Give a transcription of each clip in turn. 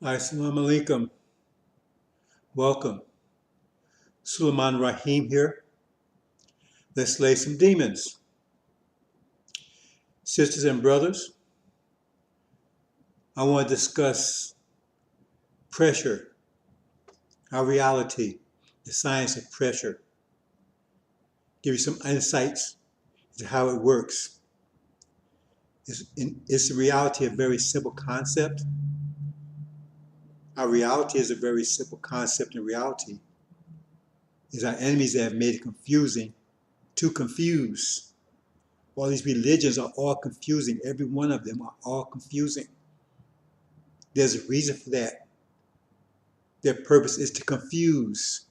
Assalamu alaikum. Welcome. Suleiman Raheem here. Let's slay some demons. Sisters and brothers, I want to discuss pressure, our reality, the science of pressure. Give you some insights into how it works. Is the reality a very simple concept? Our reality is a very simple concept in reality. It's our enemies that have made it confusing to confuse. All these religions are all confusing. Every one of them are all confusing. There's a reason for that. Their purpose is to confuse.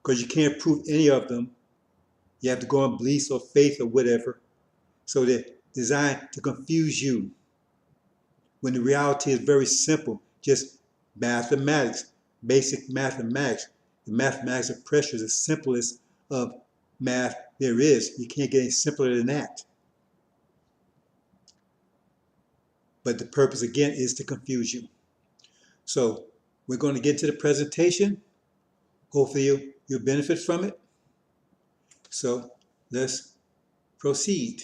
Because you can't prove any of them. You have to go on beliefs or faith or whatever. So they're designed to confuse you. When the reality is very simple, just mathematics, basic mathematics. The mathematics of pressure is the simplest of math there is. You can't get any simpler than that. But the purpose, again, is to confuse you. So we're going to get to the presentation. Hopefully you'll benefit from it. So let's proceed.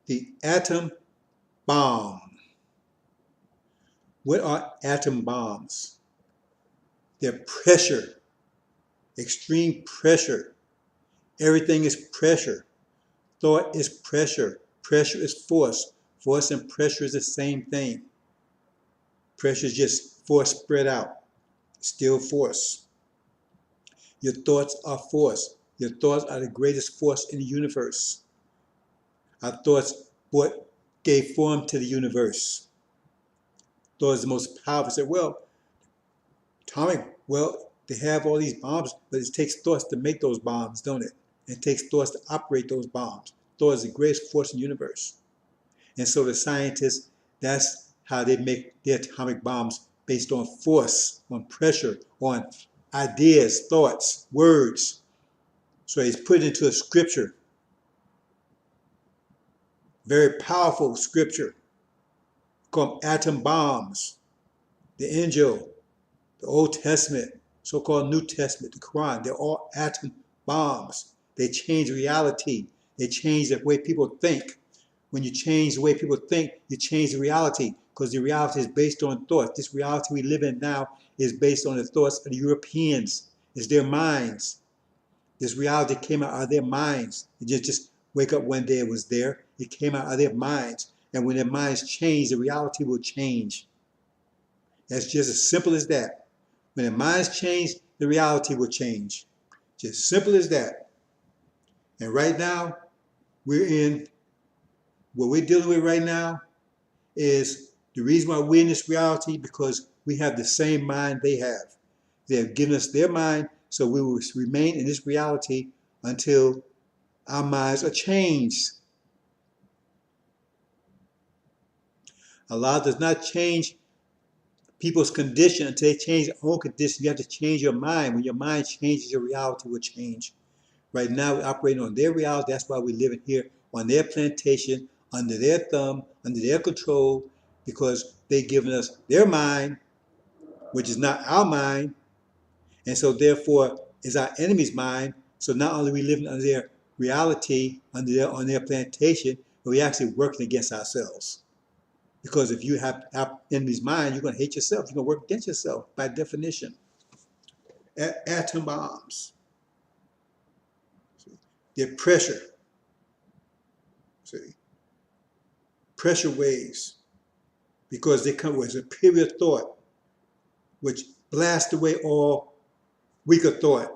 The atom bomb. What are atom bombs? They're pressure, extreme pressure. Everything is pressure. Thought is pressure. Pressure is force. Force and pressure is the same thing. Pressure is just force spread out. Still force. Your thoughts are force. Your thoughts are the greatest force in the universe. Our thoughts what gave form to the universe. Thought is the most powerful. Say, well, atomic, well, they have all these bombs, but it takes thoughts to make those bombs, don't it? It takes thoughts to operate those bombs. Thought is the greatest force in the universe. And so the scientists, that's how they make their atomic bombs, based on force, on pressure, on ideas, thoughts, words. So he's put it into a scripture. Very powerful scripture called atom bombs. The Injil, the Old Testament, so-called New Testament, the Quran, they're all atom bombs. They change reality. They change the way people think. When you change the way people think, you change the reality, because the reality is based on thoughts. This reality we live in now is based on the thoughts of the Europeans. It's their minds. This reality came out of their minds. It just wake up one day, it was there. It came out of their minds. And when their minds change, the reality will change. That's just as simple as that. When their minds change, the reality will change. Just simple as that. And right now, what we're dealing with right now is the reason why we're in this reality, because we have the same mind they have. They have given us their mind, so we will remain in this reality until our minds are changed. Allah does not change people's condition until they change their own condition. You have to change your mind. When your mind changes, your reality will change. Right now, we're operating on their reality. That's why we're living here on their plantation, under their thumb, under their control, because they've given us their mind, which is not our mind, and so therefore is our enemy's mind. So not only are we living under their reality, on their plantation, but we're actually working against ourselves. Because if you have enemy's mind, you're going to hate yourself. You're going to work against yourself by definition. Atom bombs. They're pressure. See? Pressure waves. Because they come with a superior thought, which blasts away all weaker thought.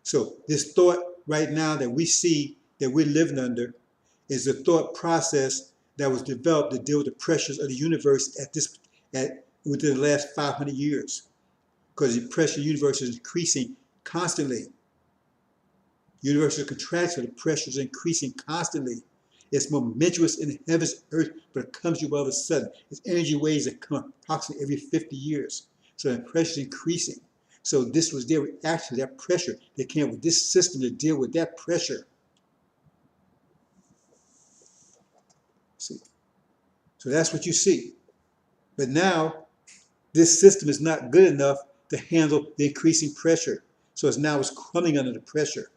So this thought right now that we see, that we're living under, is the thought process that was developed to deal with the pressures of the universe within the last 500 years. Because the pressure of the universe is increasing constantly. The universe is contracting, the pressure is increasing constantly. It's momentous in the heavens, earth, but it comes to you all of a sudden. It's energy waves that come approximately every 50 years. So the pressure is increasing. So this was their reaction to that pressure. They came with this system to deal with that pressure. See? So that's what you see. But now, this system is not good enough to handle the increasing pressure. So it's crumbling under the pressure.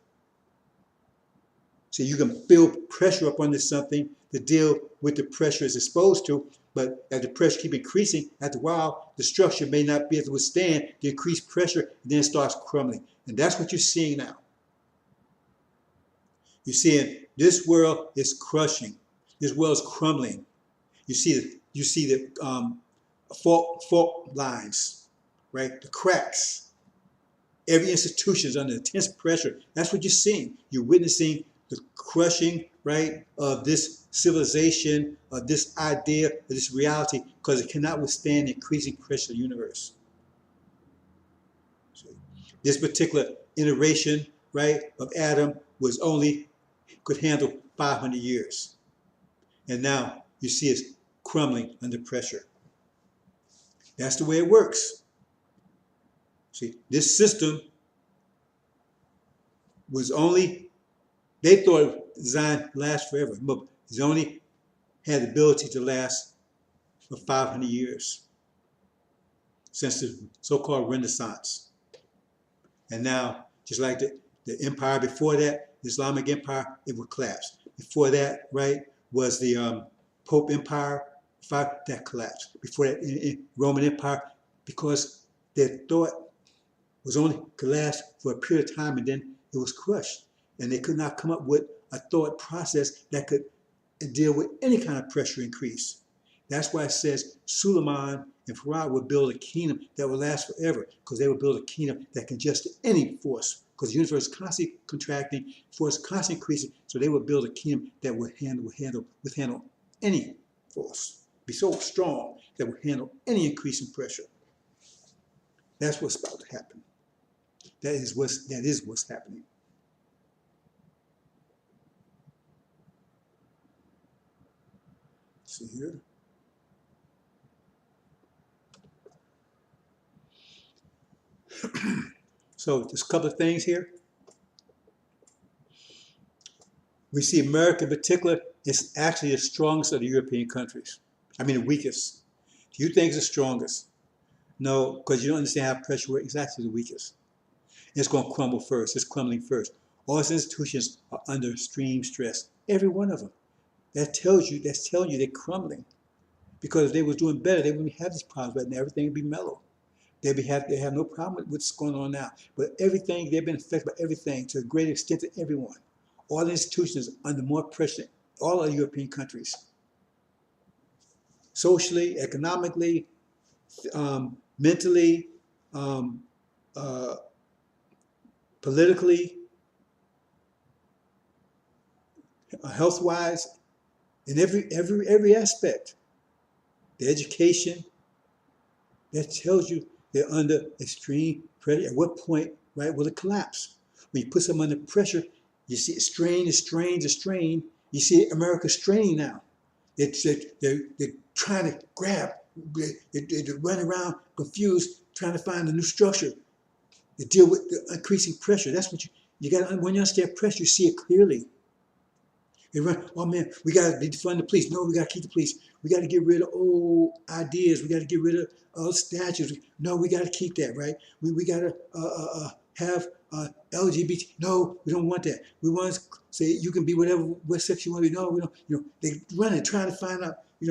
So you can build pressure up under something to deal with the pressure it's exposed to, but as the pressure keeps increasing, after a while, the structure may not be able to withstand the increased pressure, and then it starts crumbling. And that's what you're seeing now. You're seeing this world is crushing. This world is crumbling. You see the fault lines, right? The cracks. Every institution is under intense pressure. That's what you're seeing. You're witnessing the crushing, right, of this civilization, of this idea, of this reality, because it cannot withstand the increasing pressure of the universe. So this particular iteration, right, of Adam could handle 500 years. And now you see it's crumbling under pressure. That's the way it works. See, this system was they thought it was designed to last forever. But it only had the ability to last for 500 years since the so-called Renaissance. And now, just like the empire before that, the Islamic Empire, it would collapse. Before that, right, was the Pope Empire, that collapsed. Before that, in Roman Empire, because their thought was only could last for a period of time, and then it was crushed. And they could not come up with a thought process that could deal with any kind of pressure increase. That's why it says Suleiman and Pharaoh would build a kingdom that will last forever, because they would build a kingdom that can adjust to any force, because the universe is constantly contracting, force constantly increasing, so they would build a kingdom that would handle any force, be so strong that would handle any increase in pressure. That's what's about to happen. That is what's happening. See here. So there's a couple of things here. We see America in particular is actually the strongest of the European countries. I mean, the weakest. Do you think it's the strongest? No, because you don't understand how pressure works. It's actually the weakest. It's going to crumble first. It's crumbling first. All its institutions are under extreme stress. Every one of them. That's telling you they're crumbling. Because if they was doing better, they wouldn't have these problems right now. Everything would be mellow. They have no problem with what's going on now. But everything, they've been affected by everything to a great extent to everyone. All the institutions are under more pressure than all other European countries. Socially, economically, mentally, politically, health-wise, in every aspect. The education, that tells you they're under extreme pressure. At what point, right, will it collapse? When you put something under pressure, you see it strain, You see America straining now. They're trying to grab, they're running around confused, trying to find a new structure to deal with the increasing pressure. That's what you got to, when you understand pressure, you see it clearly. They run, oh man, we got to defund the police. No, we got to keep the police. We got to get rid of old ideas. We got to get rid of old statutes. No, we got to keep that, right? We got to have LGBT. No, we don't want that. We want to say you can be what sex you want to be. No, we don't. They running, trying to find out, we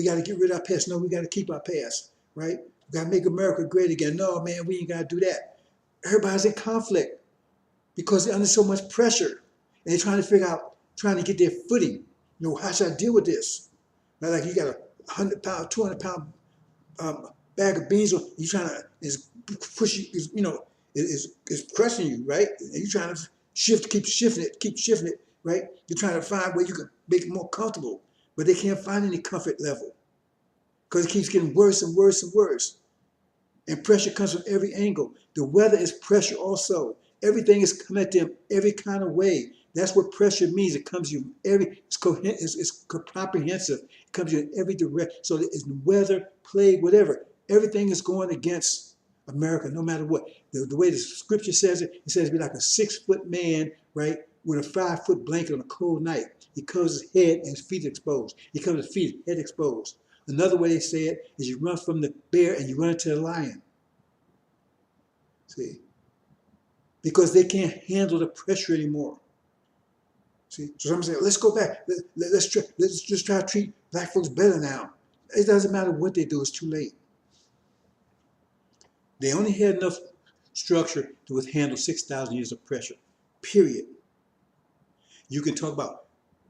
got to get rid of our past. No, we got to keep our past, right? We got to make America great again. No, man, we ain't got to do that. Everybody's in conflict because they're under so much pressure. And they're trying to get their footing. How should I deal with this? Like you got a 100-pound, 200-pound bag of beans, you trying to push you, is crushing you, right? And you're trying to keep shifting it, right? You're trying to find where you can make it more comfortable, but they can't find any comfort level because it keeps getting worse and worse and worse. And pressure comes from every angle. The weather is pressure also. Everything is coming at them every kind of way. That's what pressure means. It comes you it's comprehensive. It comes you in every direction. So it's weather, plague, whatever. Everything is going against America, no matter what. The way the scripture says it says be like a 6-foot man, right, with a 5-foot blanket on a cold night. He covers his head and his feet exposed. He covers his feet, head exposed. Another way they say it is you run from the bear and you run into the lion. See? Because they can't handle the pressure anymore. See? So somebody say, let's go back. Let's just try to treat black folks better now. It doesn't matter what they do, it's too late. They only had enough structure to handle 6,000 years of pressure, period. You can talk about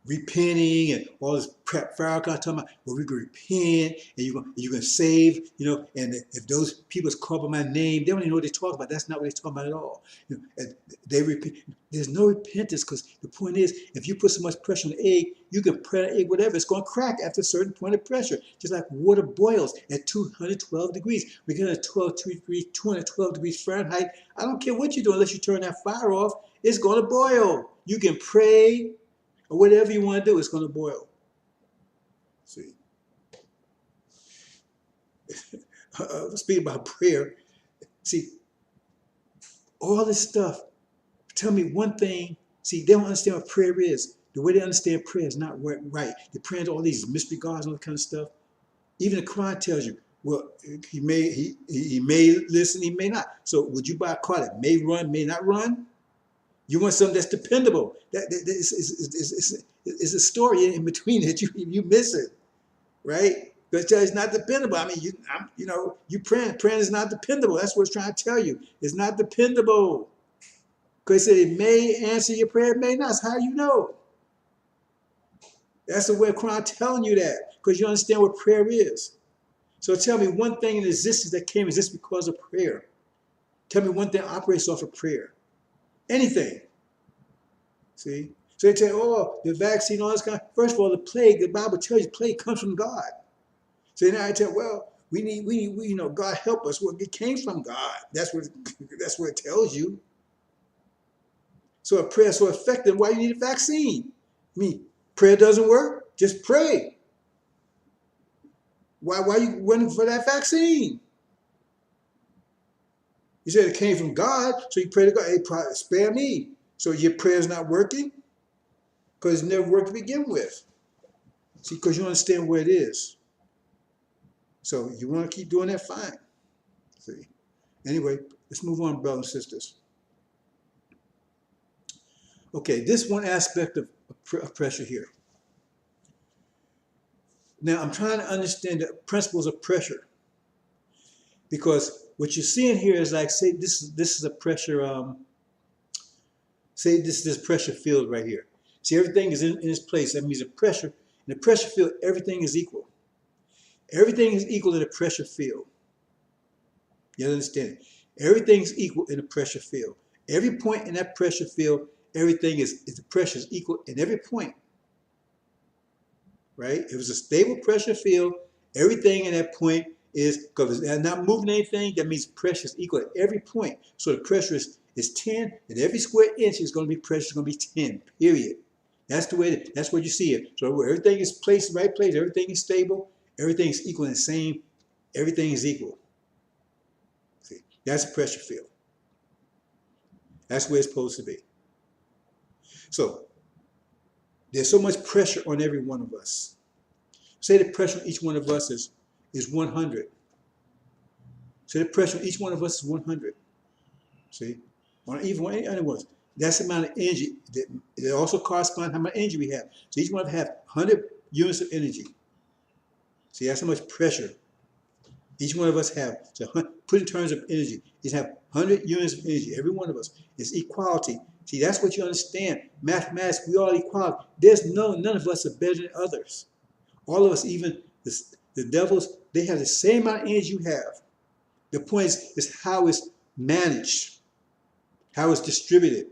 repenting and all this prep Farrakhan talking about, well, we can repent and you're going to save, and if those people's called by my name, they don't even know what they're talking about. That's not what they're talking about at all. And they repent. There's no repentance because the point is, if you put so much pressure on the egg, you can put an egg, whatever, it's going to crack after a certain point of pressure. Just like water boils at 212 degrees. We get at 212 degrees Fahrenheit. I don't care what you do unless you turn that fire off, it's going to boil. You can pray, or whatever you want to do, it's going to boil. See? Speaking about prayer, see, all this stuff, tell me one thing, see, they don't understand what prayer is. The way they understand prayer is not right. They're praying to all these mystery gods and all that kind of stuff. Even the Quran tells you, well, he may listen, he may not. So would you buy a car that may run, may not run? You want something that's dependable. It's a story in between that you miss it, right? But it's not dependable. I mean, you praying is not dependable. That's what it's trying to tell you. It's not dependable. Because it said it may answer your prayer, it may not. That's how you know. That's the way Quran telling you that, because you understand what prayer is. So tell me one thing in existence that came exist because of prayer. Tell me one thing operates off of prayer. Anything. See? So they say, oh, the vaccine, all this kind of, first of all, the plague, the Bible tells you plague comes from God. So now I tell, well, we need, God help us. Well, it came from God. That's what it tells you. So if prayer is so effective, why do you need a vaccine? I mean, prayer doesn't work? Just pray. Why are you running for that vaccine? You said it came from God, so you pray to God, hey, spare me. So your prayer is not working? Because it never worked to begin with. See, because you understand where it is. So you want to keep doing that, fine. See. Anyway, let's move on, brothers and sisters. Okay, this one aspect of pressure here. Now, I'm trying to understand the principles of pressure. Because what you're seeing here is like, say, this is a pressure, say this pressure field right here. See, everything is in its place. That means the pressure. In the pressure field, everything is equal. Everything is equal in the pressure field. You understand it? Everything is equal in the pressure field. Every point in that pressure field, everything the pressure is equal in every point. Right? If it's a stable pressure field, everything in that point is, because it's not moving anything, that means pressure is equal at every point. So the pressure is 10, and every square inch is going to be pressure is going to be 10, period. That's the way, that's what you see it. So where everything is placed in the right place, everything is stable, everything is equal and the same, everything is equal. See, that's a pressure field. That's where it's supposed to be. So there's so much pressure on every one of us. Say the pressure on each one of us is 100. Say the pressure on each one of us is 100. See? On even any other ones. That's the amount of energy. It also corresponds to how much energy we have. So each one of us have 100 units of energy. See, that's how much pressure each one of us have. So put in terms of energy, you have 100 units of energy. Every one of us is equality. See, that's what you understand. Mathematics, we all equality. There's none of us are better than others. All of us, even the devils, they have the same amount of energy you have. The point is how it's managed, how it's distributed.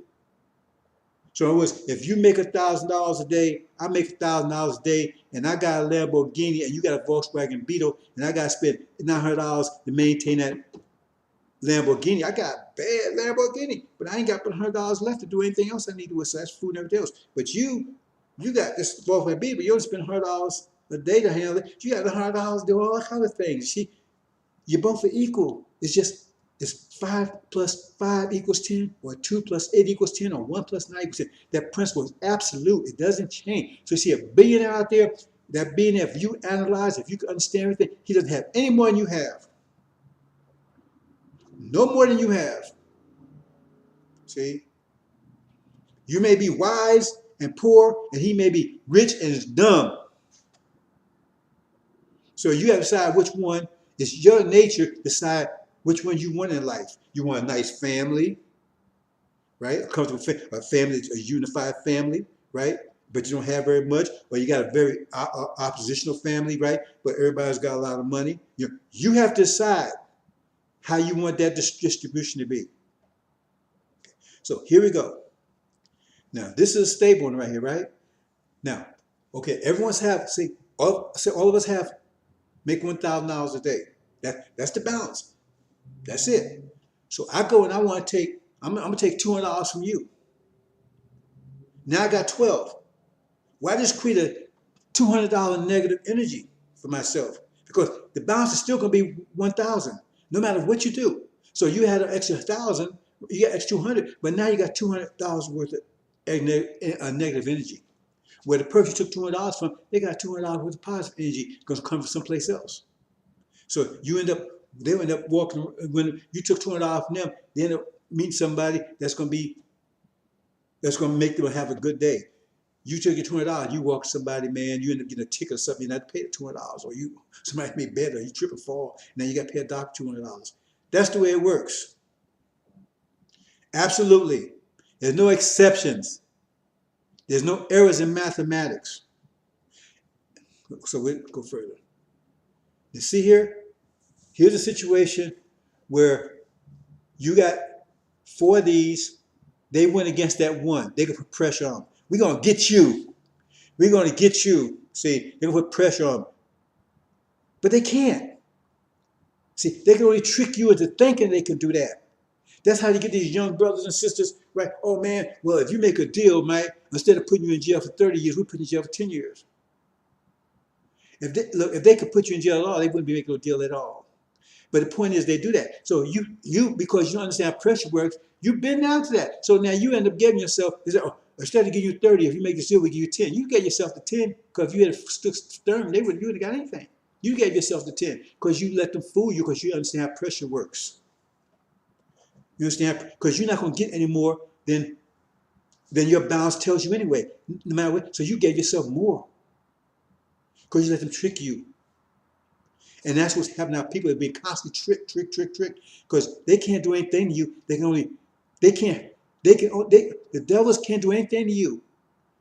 So in other words, if you make $1,000 a day, I make $1,000 a day, and I got a Lamborghini, and you got a Volkswagen Beetle, and I got to spend $900 to maintain that Lamborghini. I got a bad Lamborghini, but I ain't got but $100 left to do anything else I need to do. So that's food and everything else. But you got this Volkswagen Beetle, but you only spend $100 a day to handle it. You got $100 to do all kind of things. See, you both are equal. It's just Is 5 plus 5 equals 10, or 2 plus 8 equals 10, or 1 plus 9 equals 10. That principle is absolute. It doesn't change. So you see a billionaire out there, that billionaire, if you analyze, if you can understand everything, he doesn't have any more than you have. No more than you have. See? You may be wise and poor, and he may be rich and is dumb. So you have to decide which one. It's your nature to decide which one you want in life. You want a nice family, right? A comfortable family, a unified family, right? But you don't have very much, or you got a very oppositional family, right? But everybody's got a lot of money. You have to decide how you want that distribution to be. So here we go. Now, this is a stable one right here, right? Now, okay, everyone's have, all of us have, make $1,000 a day. That's the balance. That's it. So I go and I want to take, I'm going to take $200 from you. Now I got 12. Why just create a $200 negative energy for myself? Because the balance is still going to be 1,000, no matter what you do. So you had an extra 1,000, you got extra 200, but now you got $200 worth of negative energy. Where the person you took $200 from, they got $200 worth of positive energy going to come from someplace else. So they'll end up walking, when you took $200 from them, they end up meeting somebody that's going to make them have a good day. You took your $200, you walk somebody, man, you end up getting a ticket or something, you have to pay the $200, or somebody made bed, or you trip and fall, now you got to pay a doctor $200. That's the way it works. Absolutely. There's no exceptions. There's no errors in mathematics. So we'll go further. You see here? Here's a situation where you got 4 of these. They went against that one. They could put pressure on them. We're going to get you. We're going to get you. See, they can put pressure on them. But they can't. See, they can only trick you into thinking they can do that. That's how you get these young brothers and sisters, right? Oh, man, well, if you make a deal, man, instead of putting you in jail for 30 years, we'll put you in jail for 10 years. If they could put you in jail at all, they wouldn't be making a deal at all. But the point is they do that. So you because you don't understand how pressure works, you've been down to that. So now you end up giving yourself, instead of giving you 30, if you make this deal, we give you 10. You get yourself to 10 because if you had stood stern, you wouldn't have got anything. You gave yourself to 10 because you let them fool you because you understand how pressure works. You understand? Because you're not going to get any more than your balance tells you anyway, no matter what. So you gave yourself more because you let them trick you. And that's what's happening now. People are being constantly tricked, because they can't do anything to you. The devils can't do anything to you.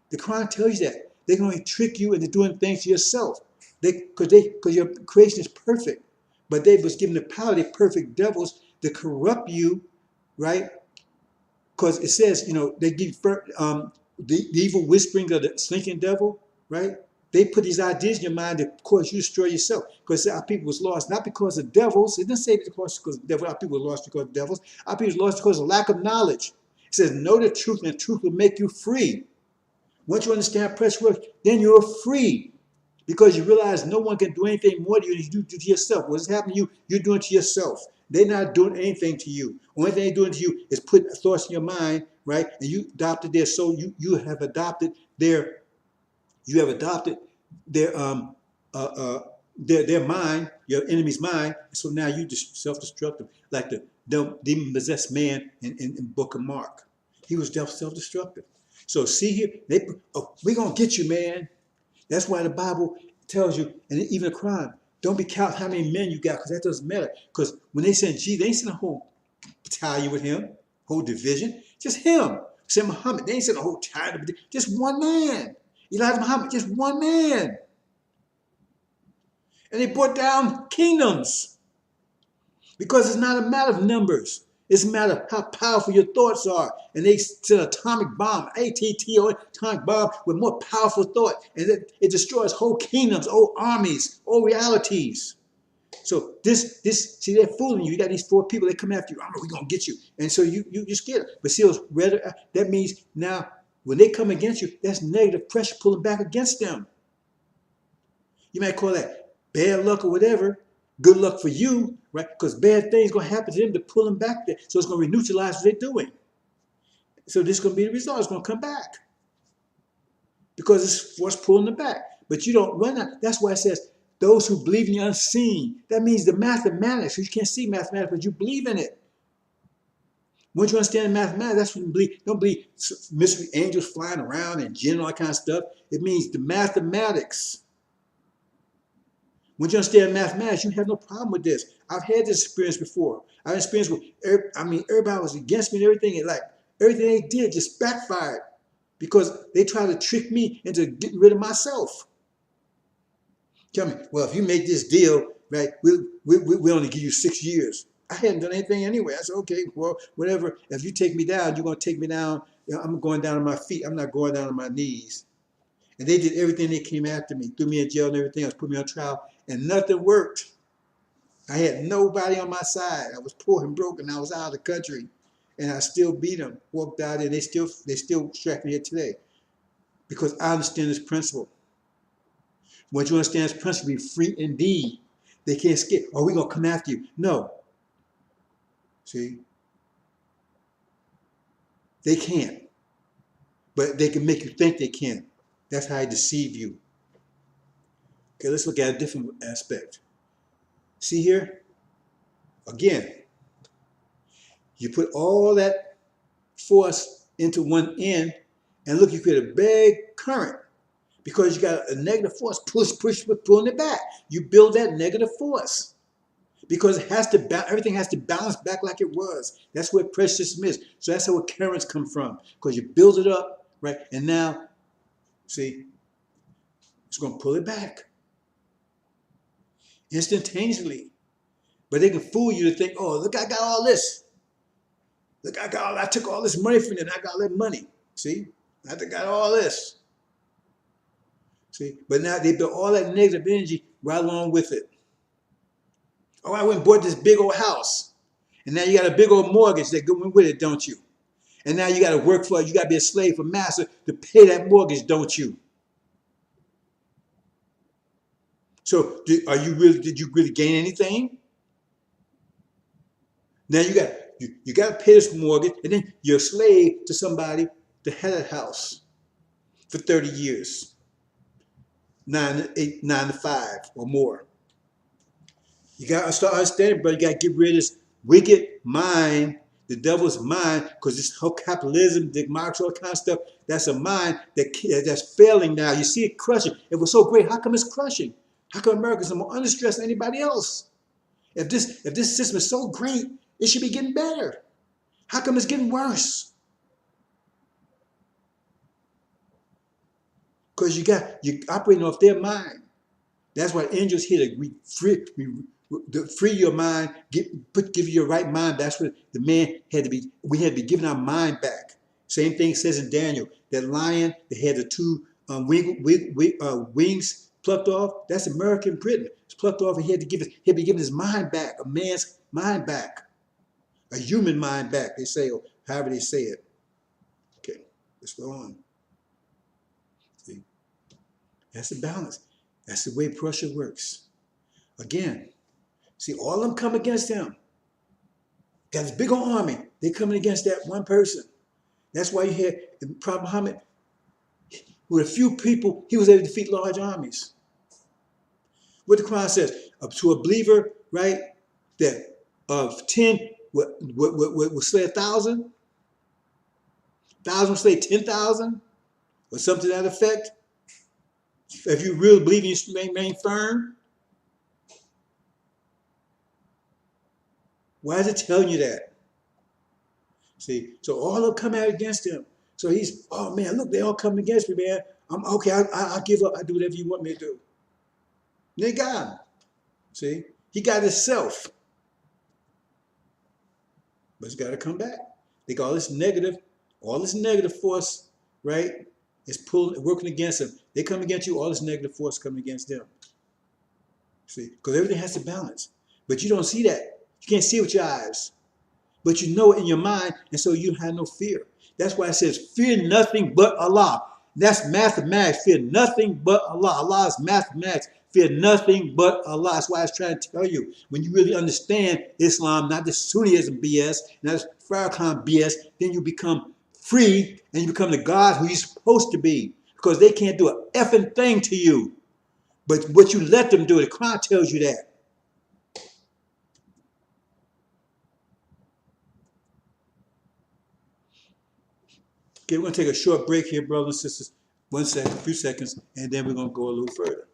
The Quran tells you that. They can only trick you into doing things to yourself. Because your creation is perfect. But they was given the power, they perfect devils, to corrupt you, right? Because it says, they give the evil whisperings of the slinking devil, right? They put these ideas in your mind that cause you to destroy yourself. Because our people was lost, not because of devils. It didn't say because of the devil. Our people were lost because of devils. Our people was lost because of lack of knowledge. It says, know the truth, and the truth will make you free. Once you understand pressure works, then you're free. Because you realize no one can do anything more to you than you do to yourself. What's happening to you, you're doing to yourself. They're not doing anything to you. Only thing they're doing to you is put thoughts in your mind, right? And you adopted their soul. You have adopted their mind, your enemy's mind. So now you just self-destructive, like the demon-possessed man in Book of Mark. He was self-destructive. So see here, we're gonna get you, man. That's why the Bible tells you, and even the Quran, don't be counting how many men you got, because that doesn't matter. Because when they sent Jesus, they ain't sent a whole battalion with him, whole division, just him. Sent Muhammad, they ain't sent a whole battalion, just one man. Elijah Muhammad, just one man. And they brought down kingdoms. Because it's not a matter of numbers. It's a matter of how powerful your thoughts are. And they sent an atomic bomb, ATTO, atomic bomb, with more powerful thought. And it destroys whole kingdoms, whole armies, whole realities. So see, they're fooling you. You got these 4 people, they come after you. We're going to get you. And so you're scared. But see, that means now, when they come against you, that's negative pressure pulling back against them. You might call that bad luck or whatever, Good luck for you, right? Because bad things going to happen to them to pull them back there. So it's going to neutralize what they're doing. So this is going to be the result. It's going to come back because it's what's pulling them back. But you don't run out. That's why it says those who believe in the unseen. That means the mathematics. You can't see mathematics, but you believe in it. Once you understand mathematics, that's when you believe. Don't believe mystery angels flying around and jinn and all that kind of stuff. It means the mathematics. Once you understand mathematics, you have no problem with this. I've had this experience before. I've experienced with, everybody was against me and everything. And like everything they did just backfired because they tried to trick me into getting rid of myself. Tell me, well, if you make this deal, right, we only give you 6 years. I hadn't done anything anyway. I said, okay, well, whatever. If you take me down, you're going to take me down. I'm going down on my feet. I'm not going down on my knees. And they did everything. They came after me, threw me in jail and everything else, put me on trial, and nothing worked. I had nobody on my side. I was poor and broken. I was out of the country, and I still beat them. Walked out, and they still track me here today because I understand this principle. Once you understand this principle, be free indeed. They can't skip. Oh, we're going to come after you. No. See? They can't. But they can make you think they can. That's how they deceive you. Okay, let's look at a different aspect. See here? Again, you put all that force into one end, and look, you create a big current because you got a negative force pulling it back. You build that negative force because it has to everything has to balance back like it was. That's where pressure system is. So that's how currents come from because you build it up, right? And now, see, it's going to pull it back instantaneously. But they can fool you to think, oh, look, I got all this. Look, I took all this money from them. I got all that money. See, I got all this. See, but now they built all that negative energy right along with it. Oh, I went and bought this big old house. And now you got a big old mortgage that goes with it, don't you? And now you got to work for it. You got to be a slave for master to pay that mortgage, don't you? So did you really gain anything? Now you got to pay this mortgage, and then you're a slave to somebody that had a house for 30 years, 9 to 5 or more. You got to start understanding, brother. You got to get rid of this wicked mind, the devil's mind, because this whole capitalism, democracy, all kind of stuff. That's a mind that's failing now. You see it crushing. It was so great. How come it's crushing? How come Americans are more understressed than anybody else? If this system is so great, it should be getting better. How come it's getting worse? Because you're operating off their mind. That's why angels here to free your mind, give you your right mind. That's what the man had to be. We had to be given our mind back. Same thing says in Daniel. That lion that had the two wings plucked off. That's American Britain. It's plucked off, and he'd be given his mind back, a man's mind back. A human mind back, they say, or however they say it. Okay, let's go on. See, that's the balance. That's the way pressure works. Again, see, all of them come against him. Got this big old army. They coming against that one person. That's why you hear Prophet Muhammad, with a few people, he was able to defeat large armies. What the Quran says, up to a believer, right, that of 10 would slay 1,000. 1,000 would slay 10,000, or something to that effect. If you really believe you remain firm. Why is it telling you that? See, so all of them come out against him. So he's, oh man, look, they all come against me, man. I'm okay, I'll give up. I do whatever you want me to do. And they got him. See, he got himself. But it's got to come back. They got all this negative force, right? It's working against them. They come against you, all this negative force coming against them. See, because everything has to balance. But you don't see that. You can't see it with your eyes. But you know it in your mind, and so you have no fear. That's why it says, fear nothing but Allah. That's mathematics. Fear nothing but Allah. Allah is mathematics. Fear nothing but Allah. That's why I was trying to tell you. When you really understand Islam, not this Sunniism BS, not this Farrakhan BS, then you become free and you become the God who you're supposed to be. Because they can't do a effing thing to you. But what you let them do, the Quran tells you that. Okay, we're going to take a short break here, brothers and sisters. 1 second, a few seconds, and then we're going to go a little further.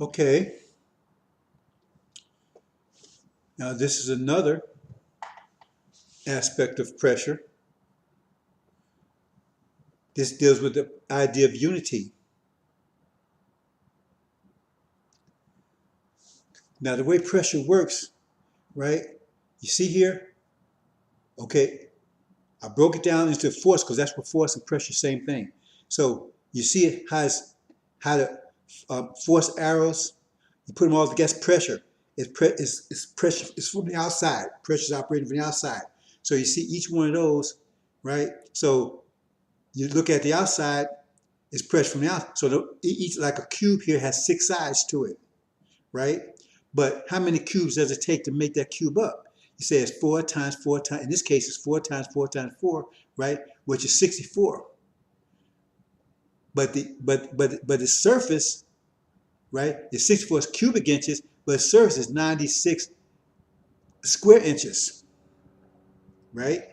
Okay, now this is another aspect of pressure. This deals with the idea of unity. Now, the way pressure works, right? You see here, okay, I broke it down into force because that's what force and pressure, same thing. So you see it has how the force arrows, you put them all against pressure. It's pressure, it's from the outside. Pressure is operating from the outside. So you see each one of those, right? So you look at the outside, it's pressure from the outside. So each, like a cube here, has 6 sides to it, right? But how many cubes does it take to make that cube up? You say it's 4 times 4 times, in this case it's 4 times 4 times 4, right? Which is 64. But the surface, right, is 64 cubic inches, but the surface is 96 square inches, right?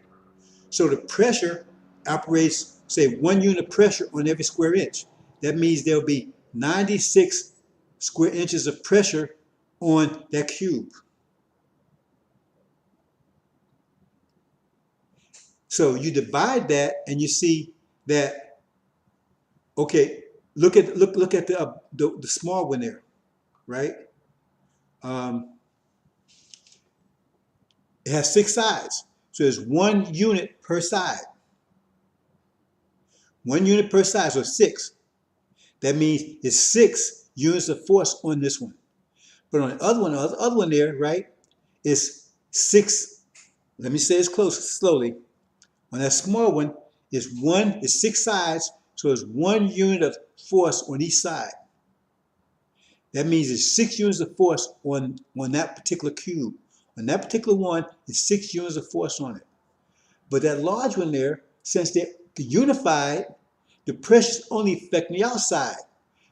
So the pressure operates, say, 1 unit of pressure on every square inch. That means there'll be 96 square inches of pressure on that cube. So you divide that and you see that, okay, look at the small one there, right? It has 6 sides. So there's 1 unit per side. 1 unit per side, so 6. That means it's 6 units of force on this one. But on the other one there, right, is 6. Let me say this close, slowly. On that small one, is 6 sides, so it's 1 unit of force on each side. That means it's 6 units of force on that particular cube. On that particular one, it's 6 units of force on it. But that large one there, since they're unified, the pressure is only affecting the outside.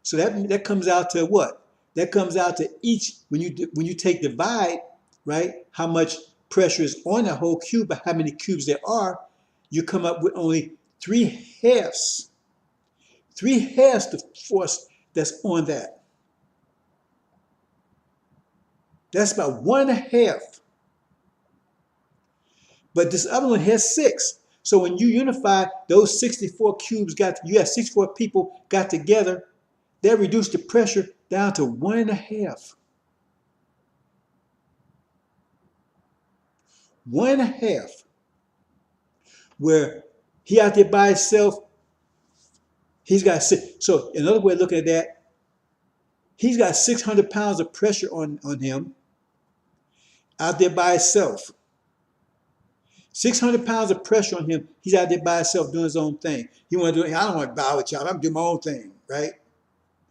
So that comes out to what? That comes out to each, when you take divide, right, how much pressure is on that whole cube, but how many cubes there are, you come up with only 3/2. 3/2 the force that's on that. That's about 1/2. But this other one has 6. So when you unify those 64 cubes, you have 64 people got together, that reduced the pressure down to 1/2. 1/2. Where he out there by himself, he's got 6. So another way of looking at that, he's got 600 pounds of pressure on him out there by himself. 600 pounds of pressure on him. He's out there by himself doing his own thing. He want to do it. I don't want to bow with y'all. I'm doing my own thing, right?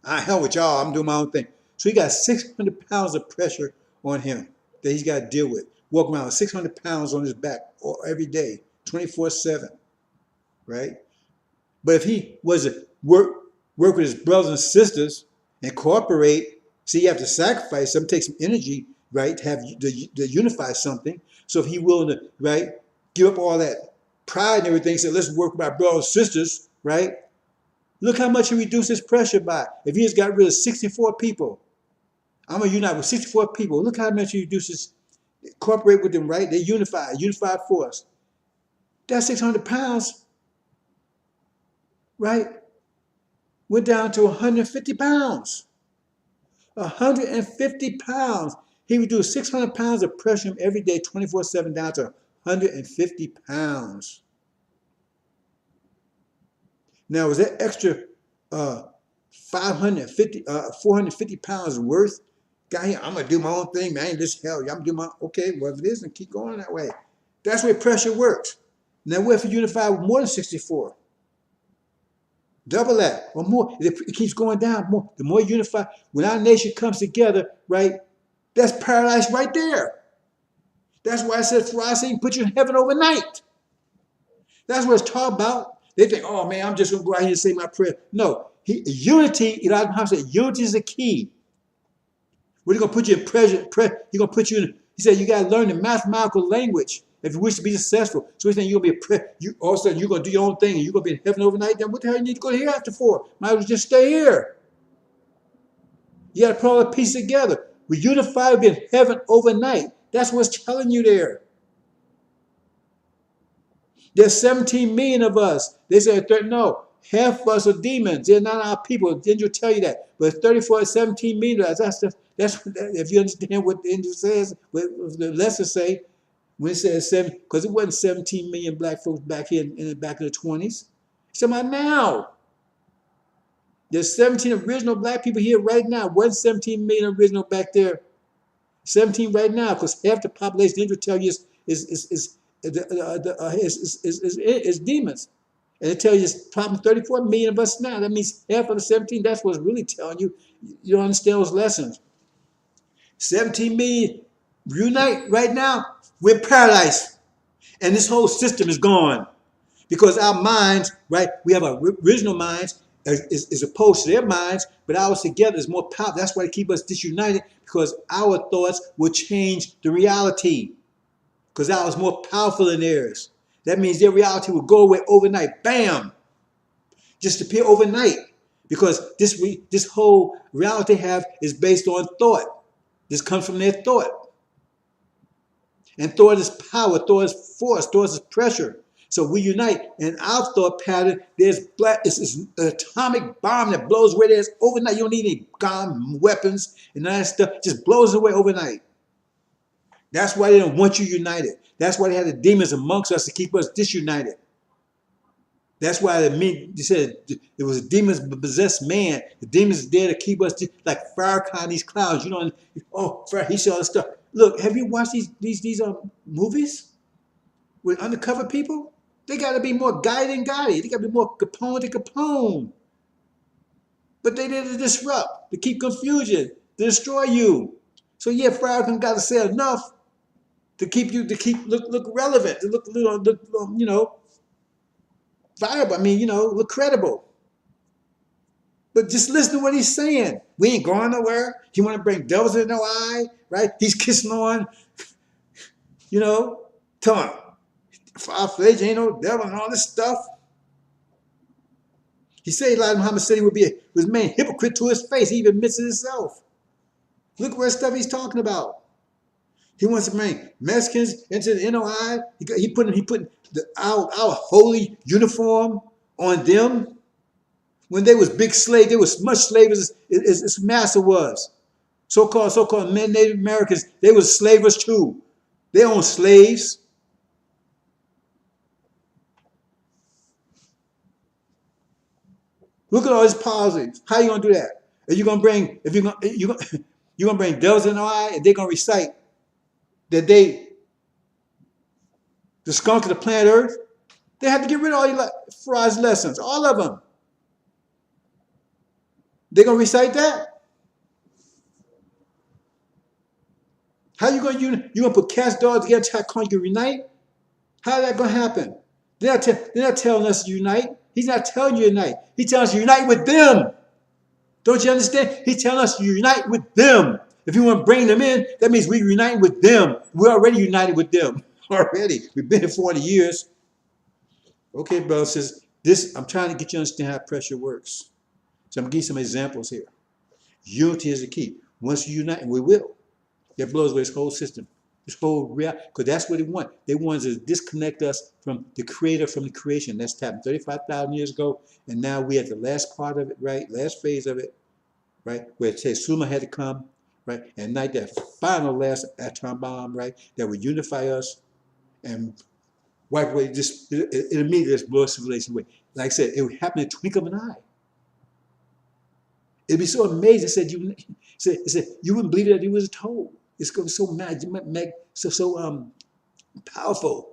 I hell with y'all. I'm doing my own thing. So he got 600 pounds of pressure on him that he's got to deal with. Walk around with 600 pounds on his back every day, 24/7, right? But if he was to work with his brothers and sisters and cooperate, see, you have to sacrifice some, take some energy, right, to unify something. So if he willing to, right, give up all that pride and everything, say, let's work with my brothers and sisters, right? Look how much he reduced his pressure by. If he has got rid of 64 people, I'm going to unite with 64 people. Look how much he reduces, cooperate with them, right? They unified force. That 600 pounds, right, went down to 150 pounds. 150 pounds. He reduced 600 pounds of pressure every day, 24/7, down to 150 pounds. Now, was that extra 450 pounds worth? Guy here, I'm going to do my own thing, man. I ain't this hell. I'm going to do my, okay, well, if it is, then keep going that way. That's where pressure works. Now, what if you unify with more than 64? Double that or more. It keeps going down more. The more unified, when our nation comes together, right, that's paradise right there. That's why I said, for I say, put you in heaven overnight. That's what it's talking about. They think, oh man, I'm just going to go out here and say my prayer. No, unity, Elijah Muhammad said, unity is the key. We're going to put you in pressure. He's going to put you in, he said, you got to learn the mathematical language if you wish to be successful. So he's saying you're going to be all of a sudden you're going to do your own thing and you're going to be in heaven overnight. Then what the hell you need to go hereafter for? Might as well just stay here. You got to put all the pieces together. We unify, we'll be in heaven overnight. That's what's telling you there. There's 17 million of us. They said, no, half of us are demons. They're not our people. The angel tell you that. But 17 million of us. That's if you understand what the angel says, what the lesson say, when it says 7, because it wasn't 17 million black folks back here in the back of the 20s. It's about now. There's 17 original black people here right now. Wasn't 17 million original back there. 17 right now, because half the population, the angel tell you is demons. And it tells you it's probably 34 million of us now. That means half of the 17, that's what's really telling you. You don't understand those lessons. 17 million unite right now, we're paradise. And this whole system is gone. Because our minds, right, we have our original minds as opposed to their minds, but ours together is more powerful. That's why they keep us disunited, because our thoughts will change the reality. Because ours is more powerful than theirs. That means their reality will go away overnight. Bam! Just appear overnight. Because this whole reality they have is based on thought. This comes from their thought. And thought is power, thought is force, thought is pressure. So we unite. In our thought pattern, it's an atomic bomb that blows away. There's overnight. You don't need any gun, weapons, and all that stuff. Just blows away overnight. That's why they don't want you united. That's why they have the demons amongst us to keep us disunited. That's why they said it was a demon-possessed man. The demons is there to keep us like Farrakhan, these clowns. You know, oh, he said all this stuff. Look, have you watched these movies with undercover people? They got to be more Guy than Gotti. They got to be more Capone than Capone. But they did to disrupt, to keep confusion, to destroy you. So yeah, Farrakhan got to say enough to keep you look relevant, to look viable. I mean, look credible. But just listen to what he's saying. We ain't going nowhere. He want to bring devils in no eye, right? He's kissing on, telling far-fledged ain't no devil and all this stuff. He said Elijah Muhammad said he was made hypocrite to his face. He even admits it himself. Look what stuff he's talking about. He wants to bring Mexicans into the NOI. He put our holy uniform on them. When they was big slaves, they was much slaves as Master was. So-called Native Americans, they was slavers too. They owned slaves. Look at all his policies. How you gonna do that? You're gonna bring devils in the eye, and they're gonna recite that the skunk of the planet Earth. They have to get rid of all Farrakhan's lessons, all of them. They're gonna recite that. How you gonna put cats dogs together to calling you unite? How is that gonna happen? They're not telling us to unite. He's not telling you to unite. He's telling us to unite with them. Don't you understand? He's telling us to unite with them. If you want to bring them in, that means we're uniting with them. We're already united with them. Already. We've been here 40 years. Okay, brothers, I'm trying to get you to understand how pressure works. So I'm going to give you some examples here. Unity is the key. Once you unite, and we will, that blows away this whole system. This whole reality, because that's what they want. They want to disconnect us from the creator, from the creation. That's happened 35,000 years ago, and now we're at the last part of it, right? Last phase of it, right? Where it says Suma had to come, right? And ignite that final last atom bomb, right? That would unify us and wipe away it immediately just blows civilization away. Like I said, it would happen in a twinkle of an eye. It'd be so amazing. It said you wouldn't believe that he was told. It's going to be so magic, so powerful,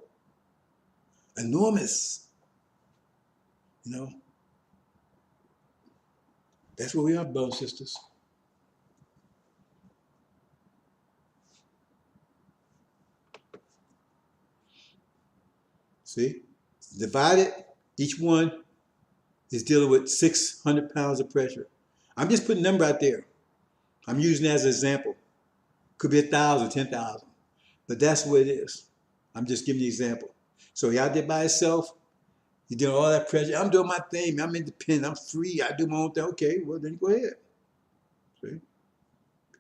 enormous. That's where we are, brothers and sisters. See, divided, each one is dealing with 600 pounds of pressure. I'm just putting a number out there. I'm using that as an example. Could be 1,000, 10,000, but that's what it is. I'm just giving you an example. So he out there by himself, he doing all that pressure. I'm doing my thing, I'm independent, I'm free, I do my own thing. Okay, well then go ahead. See?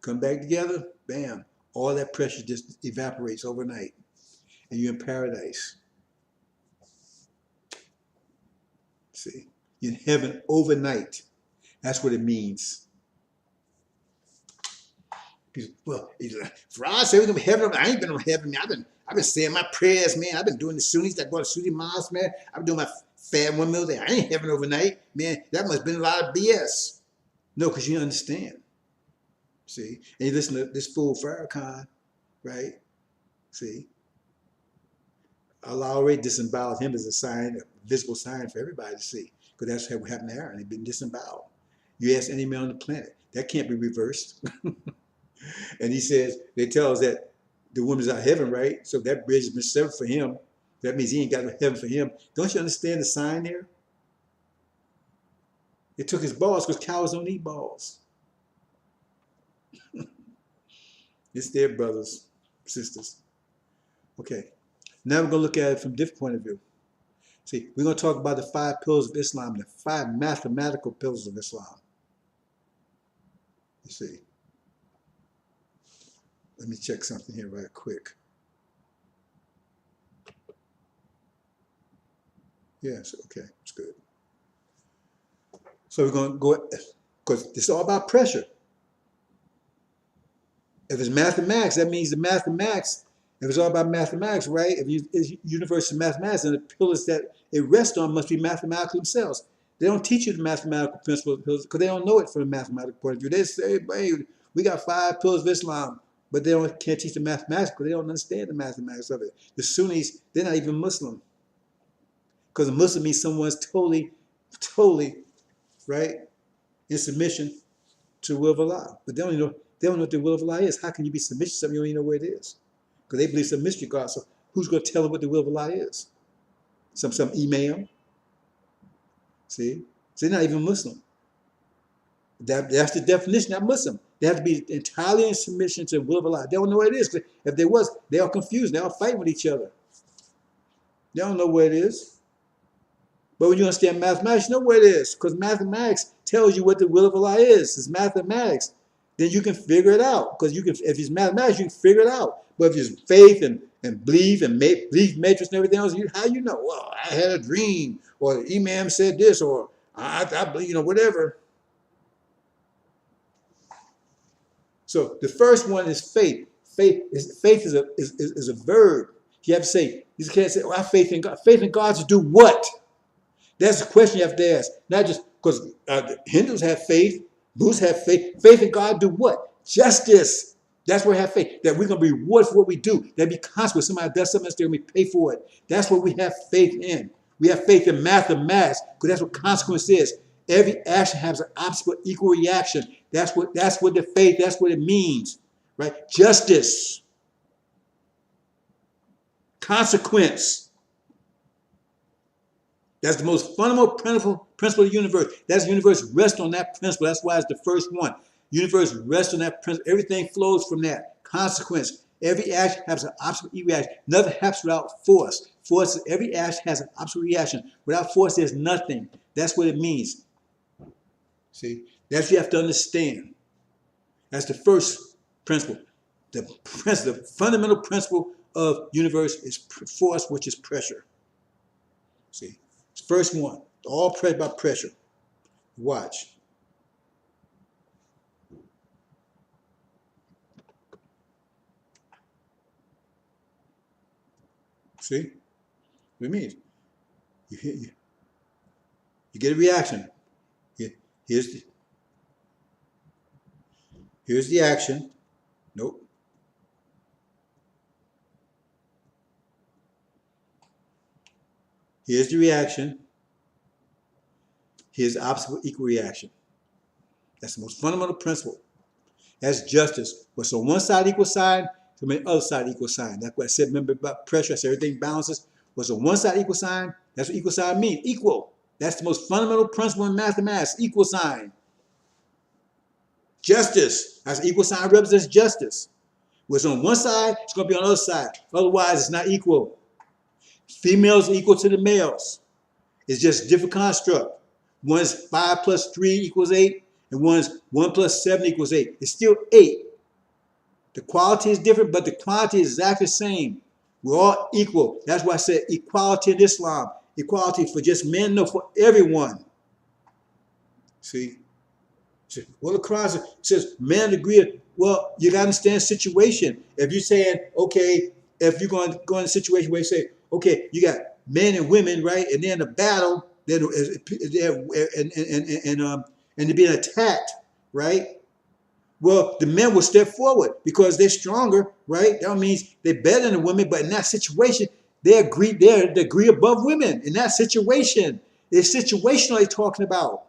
Come back together, bam. All that pressure just evaporates overnight. And you're in paradise. See? You're in heaven overnight. That's what it means. Well, Farad said we're gonna be heaven. I ain't been on heaven, man. I've been saying my prayers, man. I've been doing the Sunnis that go to Sunni mosque, man. I've been doing my fast 1 meal a day. I ain't heaven overnight, man. That must have been a lot of BS. No, because you understand. See, and you listen to this fool Farrakhan, right? See, Allah already disemboweled him as a sign, a visible sign for everybody to see, because that's what happened to Aaron. He'd been disemboweled. You ask any man on the planet, that can't be reversed. And he says, they tell us that the woman's out of heaven, right? So that bridge has been severed for him. That means he ain't got no heaven for him. Don't you understand the sign there? It took his balls because cows don't eat balls. It's there, brothers, sisters. Okay, now we're going to look at it from a different point of view. See, we're going to talk about the 5 pillars of Islam, the 5 mathematical pillars of Islam. You see. Let me check something here right quick. Yes, okay, it's good. So we're going to go, because it's all about pressure. If it's mathematics, that means the mathematics, if it's all about mathematics, right? If it's universe is mathematics, then the pillars that it rests on must be mathematical themselves. They don't teach you the mathematical principles because they don't know it from a mathematical point of view. They say, hey, we got 5 pillars of Islam. but can't teach the mathematics because they don't understand the mathematics of it. The Sunnis, they're not even Muslim, because a Muslim means someone's totally, right, in submission to the will of Allah. But they don't know what the will of Allah is. How can you be submission to something you don't even know where it is? Because they believe it's a mystery God. So who's going to tell them what the will of Allah is? Some imam. See? So they're not even Muslim. That's the definition of Muslim. They have to be entirely in submission to the will of Allah. They don't know what it is. If they was, they are confused. They are fighting with each other. They don't know what it is. But when you understand mathematics, you know what it is. Because mathematics tells you what the will of Allah is. It's mathematics. Then you can figure it out. Because if it's mathematics, you can figure it out. But if it's faith and belief and belief matrix and everything else, how you know? Well, I had a dream, or the imam said this, or I believe, whatever. So the first one is faith. Faith is a verb. You have to say, you can't say, I have faith in God. Faith in God to do what? That's the question you have to ask. Not just because Hindus have faith, Buddhists have faith. Faith in God do what? Justice. That's where we have faith. That we're going to be rewarded for what we do. There'll be consequence. Somebody does something else, they're going to pay for it. That's what we have faith in. We have faith in mathematics because that's what consequence is. Every action has an opposite equal reaction. That's what the faith, that's what it means. Right? Justice. Consequence. That's the most fundamental principle of the universe. That's the universe rests on that principle. That's why it's the first one. Universe rests on that principle. Everything flows from that. Consequence. Every action has an opposite reaction. Nothing happens without force. Every action has an opposite reaction. Without force, there's nothing. That's what it means. See? That's what you have to understand. That's the first principle. The fundamental principle of universe is force, which is pressure. See? First one, all pressed by pressure. Watch. See? What it means. You get a reaction. Here's the action. Nope. Here's the reaction. Here's the opposite equal reaction. That's the most fundamental principle. That's justice. What's on one side equal sign, so on the other side equal sign. That's what I said, remember about pressure, I said everything balances. What's on one side equal sign, that's what equal sign means, equal. That's the most fundamental principle in mathematics, equal sign. Justice, that's equal sign represents justice. What's on one side, it's going to be on the other side. Otherwise, it's not equal. Females equal to the males. It's just a different construct. One's 5 plus 3 equals 8, and one's 1 plus 7 equals 8. It's still 8. The quality is different, but the quantity is exactly the same. We're all equal. That's why I said equality in Islam. Equality for just men, no, for everyone. See? Well, the Quran says men agree. Well, you got to understand situation. If you're saying, okay, if you're going to go in a situation where you say, okay, you got men and women, right? And then the battle, then and they're being attacked, right? Well, the men will step forward because they're stronger, right? That means they're better than the women, but in that situation, they're degree above women. In that situation, it's situational they're talking about.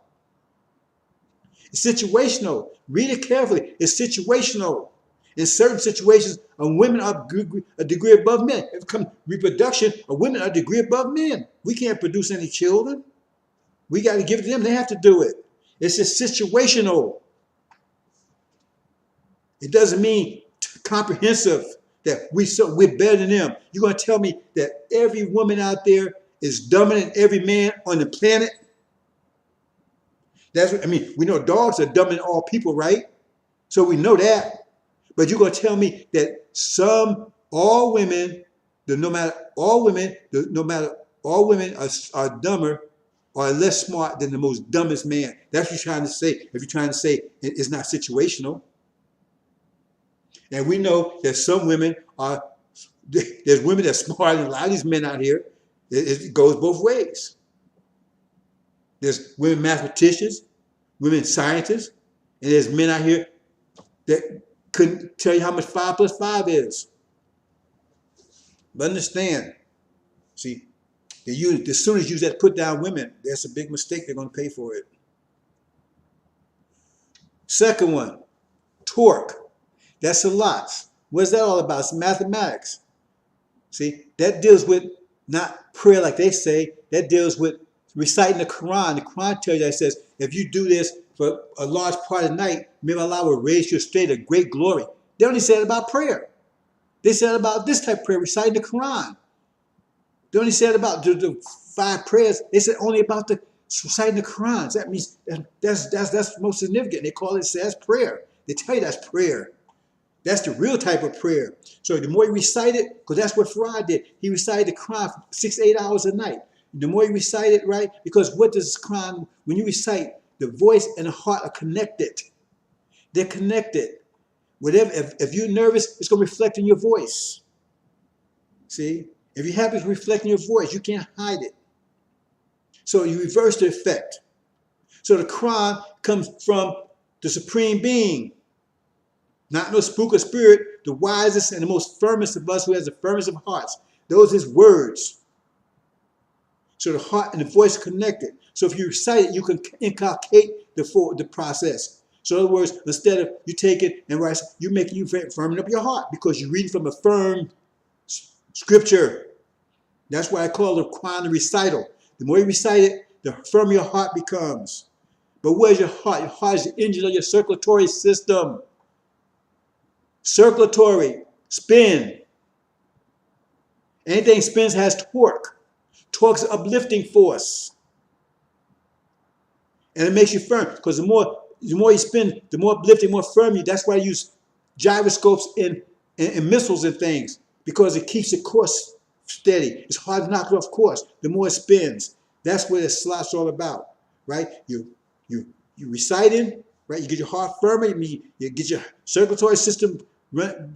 It's situational. Read it carefully. It's situational. In certain situations, women are a degree above men. If it comes reproduction, women are a degree above men. We can't produce any children. We got to give it to them. They have to do it. It's just situational. It doesn't mean comprehensive that we're better than them. You're going to tell me that every woman out there is dumber than every man on the planet? That's what I mean. We know dogs are dumber than all people, right? So we know that. But you're going to tell me that all women are dumber or less smart than the most dumbest man. That's what you're trying to say. If you're trying to say it's not situational. And we know that some women there's women that's smarter than a lot of these men out here. It goes both ways. There's women mathematicians, women scientists, and there's men out here that couldn't tell you how much 5 plus 5 is. But understand, see, as soon as you use that put down women, that's a big mistake. They're going to pay for it. Second one, torque. That's a lot. What's that all about? It's mathematics. See, that deals with not prayer like they say. That deals with reciting the Quran. The Quran tells you that, it says, if you do this for a large part of the night, maybe Allah will raise your state of great glory. They only said about prayer. They said about this type of prayer, reciting the Quran. They only said about the 5 prayers. They said only about the reciting the Quran. So that means that's most significant. They call it, that's prayer. They tell you that's prayer. That's the real type of prayer. So the more you recite it, because that's what Farad did. He recited the Quran for 6 to 8 hours a night. The more you recite it, right? Because what does Quran, when you recite, the voice and the heart are connected. They're connected. Whatever, if you're nervous, it's going to reflect in your voice. See? If you're happy, it's reflecting your voice. You can't hide it. So you reverse the effect. So the Quran comes from the Supreme Being. Not no spook or spirit, the wisest and the most firmest of us, who has the firmest of hearts. Those are his words. So the heart and the voice are connected. So if you recite it, you can inculcate the process. So in other words, instead of you take it and write, you firming up your heart because you're reading from a firm scripture. That's why I call the Quran a recital. The more you recite it, the firmer your heart becomes. But where's your heart? Your heart is the engine of your circulatory system. Circulatory, spin. Anything spins has torque. Torque's an uplifting force. And it makes you firm, because the more you spin, the more uplifting, more firm you. That's why I use gyroscopes in missiles and things, because it keeps the course steady. It's hard to knock it off course. The more it spins. That's what the slot's all about, right? You reciting, right? You get your heart firmer. You get your circulatory system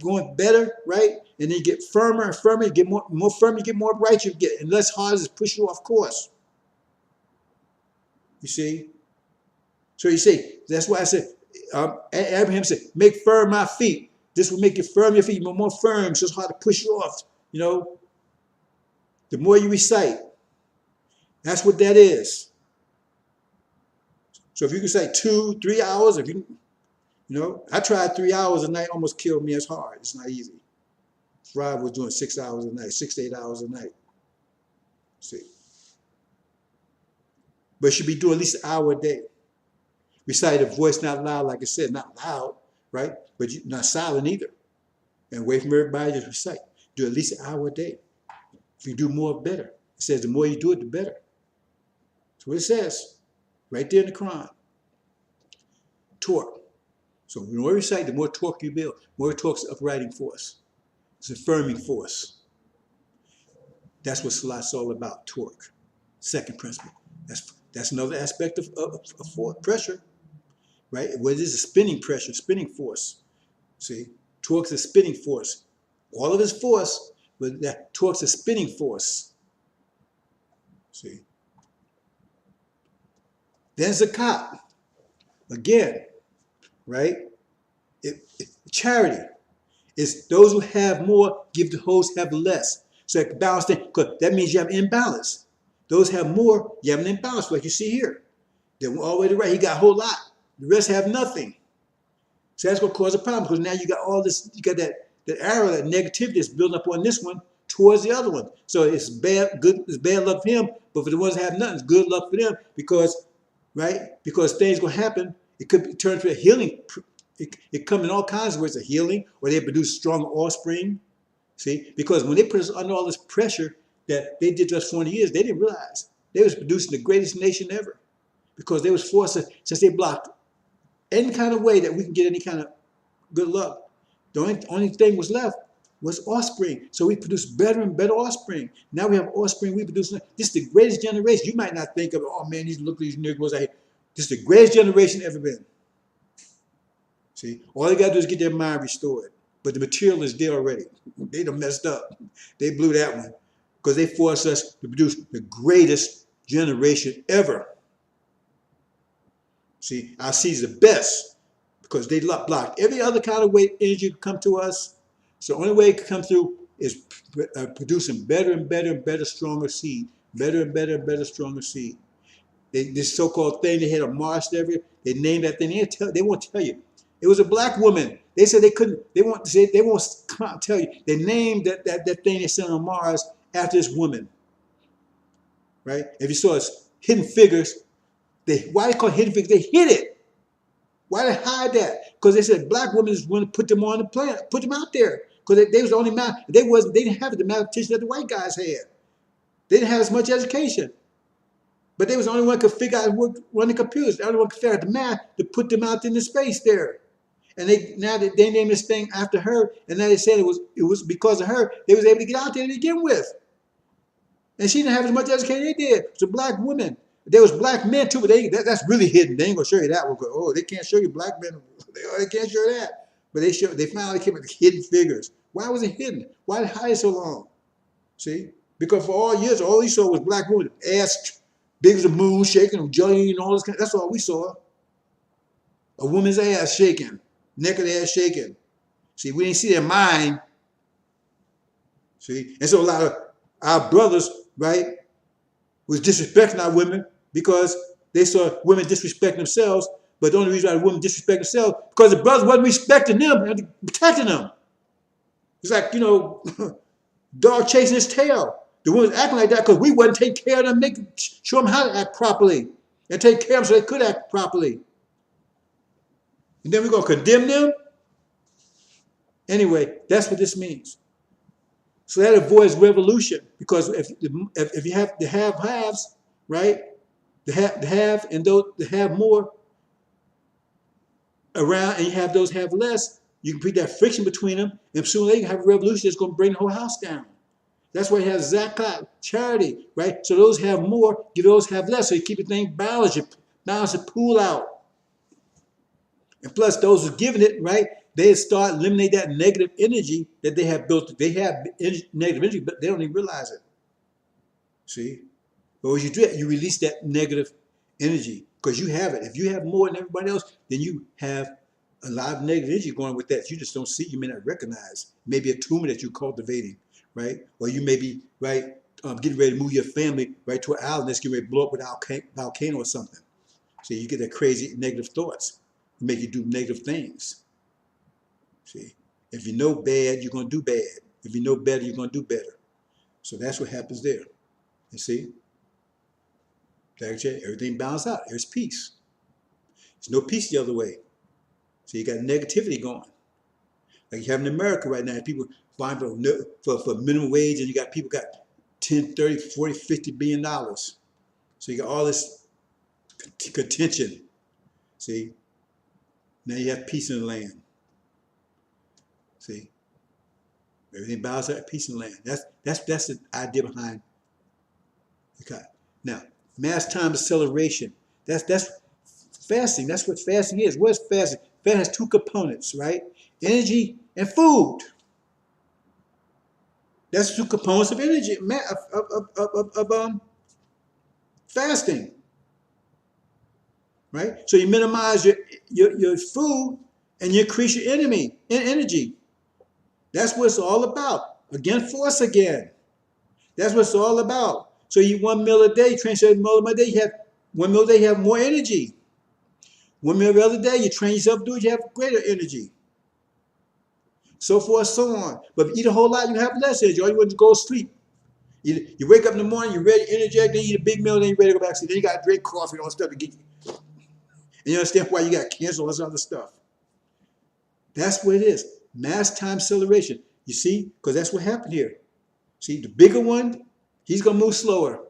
going better, right? And then you get firmer and firmer. You get more firm. You get more bright. You get, and less hard is push you off course. You see. So you see, that's why I said, Abraham said, make firm my feet. This will make you firm your feet, more firm, so it's hard to push you off. You know, the more you recite, that's what that is. So if you can recite 2, 3 hours, if you know, I tried 3 hours a night, almost killed me. It's hard. It's not easy. Rob was doing 6 hours a night, 6 to 8 hours a night. See, but you should be doing at least an hour a day. Recite a voice not loud, like I said, not loud, right? But not silent either. And away from everybody, just recite. Do at least an hour a day. If you do more, better. It says the more you do it, the better. That's what it says, right there in the Quran. Torque. So the more you recite, the more torque you build. More torque's an uprighting force. It's a firming force. That's what Salat's all about, torque. Second principle. That's another aspect of pressure. Right? Well, it is a spinning pressure, spinning force. See, torque's a spinning force. All of it's force, but that torque's a spinning force. See. Then zakat. Again, right? Charity is those who have more give to those who have less. So that balance thing, because that means you have imbalance. Those who have more, you have an imbalance, like you see here. Then all the way to the right, he got a whole lot. The rest have nothing. So that's going to cause a problem, because now you got all this, you got that arrow, that negativity that's building up on this one towards the other one. So it's bad luck for him, but for the ones that have nothing, it's good luck for them, because, right? Because things going to happen. It could turn to a healing. It comes in all kinds of ways, a healing, or they produce strong offspring. See, because when they put us under all this pressure that they did to us 40 years, they didn't realize they was producing the greatest nation ever, because they was forced to, since they blocked any kind of way that we can get any kind of good luck. The only thing was left was offspring. So we produced better and better offspring. Now we have offspring we produce. This is the greatest generation. You might not think of, oh man, look at these Negroes out here. This is the greatest generation ever been. See, all they got to do is get their mind restored. But the material is there already. They done messed up. They blew that one, because they forced us to produce the greatest generation ever. See, our seed's the best, because they blocked every other kind of way energy could come to us. So the only way it could come through is producing better and better and better, stronger seed. Better and better and better, stronger seed. This so-called thing they had on Mars, every they named that thing. They won't tell you. It was a black woman. They said they couldn't. They won't say. They won't come out and tell you. They named that thing they sent on Mars after this woman. Right? If you saw us hidden figures, why they call it hidden figures? They hid it. Why they hide that? Because they said black women is going to put them on the planet, put them out there. Because they was the only man. They didn't have the mathematician that the white guys had. They didn't have as much education. But they was the only one who could figure out how to run the computers. The only one who could figure out the math to put them out in the space there. And they named this thing after her, and now they said it was because of her they was able to get out there to begin with. And she didn't have as much education as they did. It's a black woman. There was black men too, but that's really hidden. They ain't gonna show you that one. Oh, they can't show you black men. They can't show that. But they finally came up with hidden figures. Why was it hidden? Why did it hide so long? See? Because for all years, all he saw was black women, ass big as a moon, shaking, jelly, and all this. That's all we saw. A woman's ass shaking, naked ass shaking. See, we didn't see their mind. See, and so a lot of our brothers, right, was disrespecting our women because they saw women disrespect themselves. But the only reason why the women disrespect themselves because the brothers wasn't respecting them and protecting them. It's like, dog chasing his tail. The women's acting like that because we wasn't taking care of them, show them how to act properly, and take care of them so they could act properly. And then we're going to condemn them? Anyway, that's what this means. So that avoids revolution because if you have the have-haves, right, the have and those the have more around and you have those have less, you can put that friction between them and soon they can have a revolution that's going to bring the whole house down. That's why you have zakat, charity, right? So those have more, give those have less. So you keep the thing balanced, you balance the pool out. And plus those who are giving it, right, they start eliminating that negative energy that they have built. They have negative energy, but they don't even realize it. See? But when you do it, you release that negative energy because you have it. If you have more than everybody else, then you have a lot of negative energy going with that. You just don't see, you may not recognize. Maybe a tumor that you're cultivating. Right? Or you may be, right, getting ready to move your family right to an island that's getting ready to blow up with a volcano or something. So you get that crazy negative thoughts. Make you do negative things. See? If you know bad, you're going to do bad. If you know better, you're going to do better. So that's what happens there. You see? Everything balances out. There's peace. There's no peace the other way. So you got negativity going. Like you have in America right now, people vying for minimum wage, and you got people got 10, 30, 40, 50 billion dollars. So you got all this contention. See? Now you have peace in the land. See? Everything bows out, peace in the land. That's the idea behind okay. Now, mass time acceleration. That's fasting. That's what fasting is. What is fasting? Fasting has two components, right? Energy and food. That's two components of energy, of fasting. Right? So you minimize your food and you increase your energy. That's what it's all about. Again, force again. That's what it's all about. So you eat 1 meal a day, train 7 meals a day, you have 1 meal a day, you have more energy. 1 meal every other day, you train yourself to do it, you have greater energy. So forth, so on. But if you eat a whole lot, you have less energy. All you want to go to sleep. You wake up in the morning, you're ready, energetic, then you eat a big meal, then you're ready to go back to sleep. Then you got to drink coffee and all that stuff to get you. And you understand why you got cancer, all this other stuff. That's what it is. Mass time acceleration. You see? Because that's what happened here. See, the bigger one, he's going to move slower.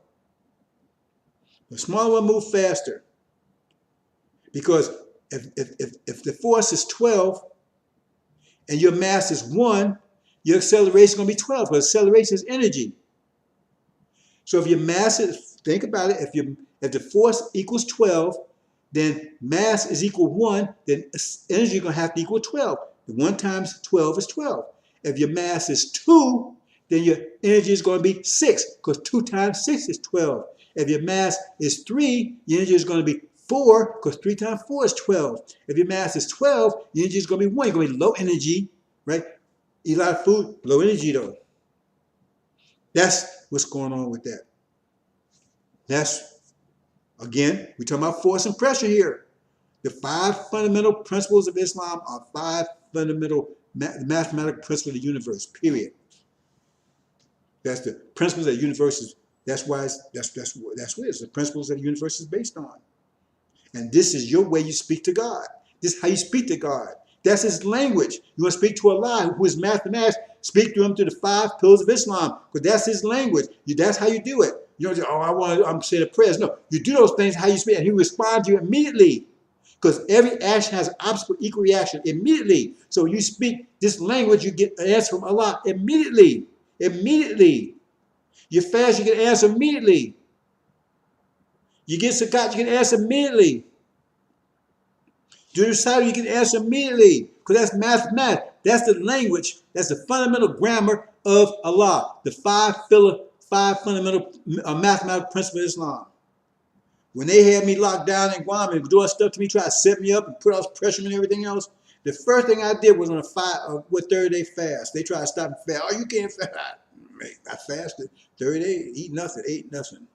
The smaller one move faster. Because if the force is 12, and your mass is 1, your acceleration is going to be 12, because acceleration is energy. So if your mass is, think about it, if the force equals 12, then mass is equal 1, then energy is going to have to equal 12. The 1 times 12 is 12. If your mass is 2, then your energy is going to be 6, because 2 times 6 is 12. If your mass is 3, your energy is going to be 4, because 3 times 4 is 12. If your mass is 12, your energy is going to be 1. You're going to be low energy, right? Eat a lot of food, low energy though. That's what's going on with that. That's, again, we're talking about force and pressure here. The 5 fundamental principles of Islam are 5 fundamental mathematical principles of the universe, period. That's the principles that the universe is, that's why that's what it is. The principles that the universe is based on. And this is your way you speak to God. This is how you speak to God. That's his language. You want to speak to Allah, who is mathematics, speak to him through the 5 pillars of Islam, because that's his language. That's how you do it. You don't say, oh, I'm saying the prayers. No, you do those things how you speak, and he responds to you immediately. Because every action has an opposite equal reaction immediately. So when you speak this language, you get an answer from Allah immediately. Immediately. You fast, you get an answer immediately. You get zakat, you get an answer immediately. Do the recital, you get an answer immediately. Because that's mathematics. That's the language. That's the fundamental grammar of Allah. The 5 fundamental mathematical principles of Islam. When they had me locked down in Guam and doing stuff to me, trying to set me up and put all this pressure and everything else, the first thing I did was on a 30-day fast. They tried to stop me fast. Oh, you can't fast. I fasted 30 days, eat nothing, ate nothing.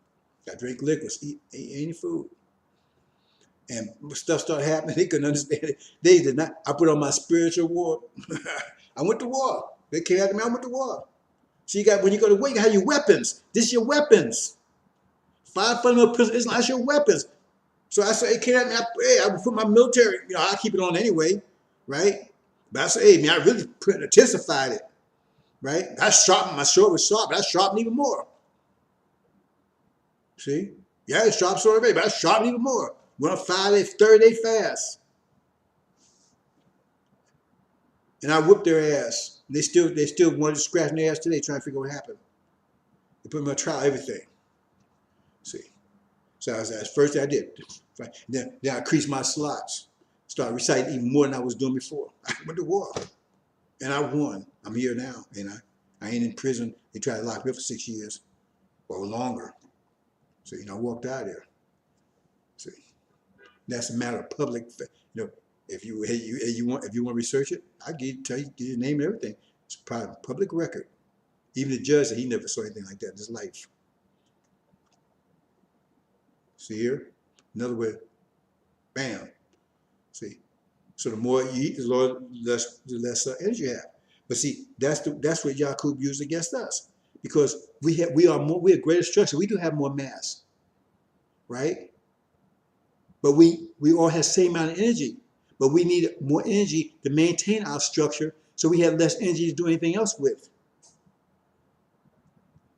I drank liquids, ate any food. And stuff started happening. They couldn't understand it. They did not. I put on my spiritual war. I went to war. They came after me, I went to war. So when you go to war, you have your weapons. This is your weapons. 5 fundamental principles, that's your weapons. So I said, hey, came at me, I would put my military, I keep it on anyway, right? But I said, hey, man, I really intensified it, right? I sharpened, my sword was sharp, but I sharpened even more. See? Yeah, it's sharp sword, but I sharpened even more. Went on 30-day fast. And I whooped their ass. They still wanted to scratch their ass today trying to figure out what happened. They put me on trial, everything. See? So that's the first thing I did. Then I increased my slots. Started reciting even more than I was doing before. I went to war. And I won. I'm here now. And I ain't in prison. They tried to lock me up for 6 years or longer. So, I walked out of there. See? That's a matter of public, if you want to research it, I tell you your name and everything. It's private, public record. Even the judge said he never saw anything like that in his life. See here? Another way, bam. See? So the more you eat, the less energy you have. But see, that's what Yaqub used against us. Because we're greater structure. We do have more mass. Right? But we all have the same amount of energy. But we need more energy to maintain our structure, so we have less energy to do anything else with.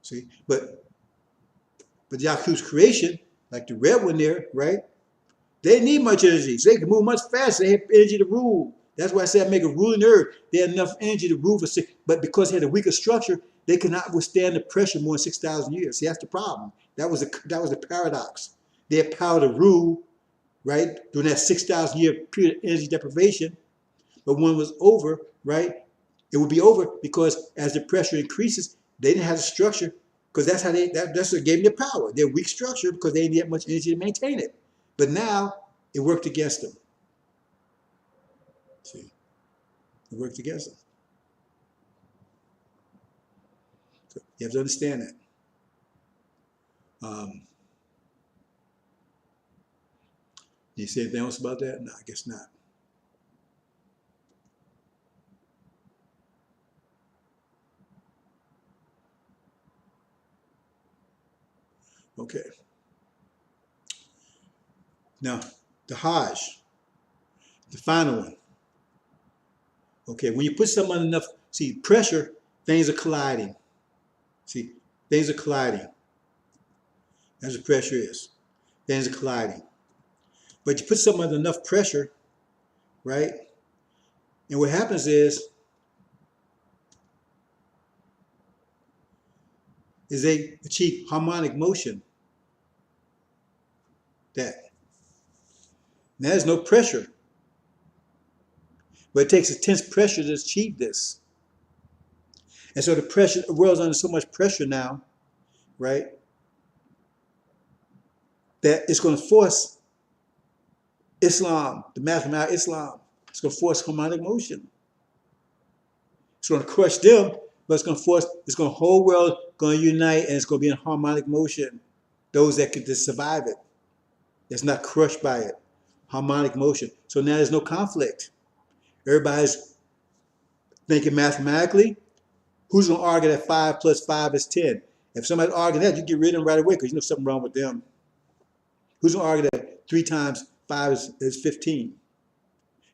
See? But Yaqub's creation, like the red one there, right? They didn't need much energy, so they could move much faster. They had energy to rule. That's why I said make a ruling earth. They had enough energy to rule for 6, but because they had a weaker structure, they could not withstand the pressure more than 6,000 years. See, that's the problem. That was the paradox. They had power to rule, right, during that 6,000 year period of energy deprivation, but when it was over, right, it would be over because as the pressure increases, they didn't have the structure, because that's what gave them their power. Their weak structure, because they didn't have much energy to maintain it. But now it worked against them. See, it worked against them. So you have to understand that. You say anything else about that? No, I guess not. Okay. Now, the Hajj, the final one. Okay, when you put something under enough, see, pressure, things are colliding. See, things are colliding. That's what pressure is. Things are colliding. But you put something under enough pressure, right? And what happens is they achieve harmonic motion. Now, there's no pressure. But it takes intense pressure to achieve this. And so the world's under so much pressure now, right, that it's going to force Islam, the mathematical Islam, it's going to force harmonic motion. It's going to crush them, but it's going to force, it's going to whole world going to unite, and it's going to be in harmonic motion. Those that can just survive it, that's not crushed by it, harmonic motion. So now there's no conflict. Everybody's thinking mathematically. Who's going to argue that 5 plus 5 is 10? If somebody's arguing that, you get rid of them right away because you know something wrong with them. Who's going to argue that 3 times 5 is 15?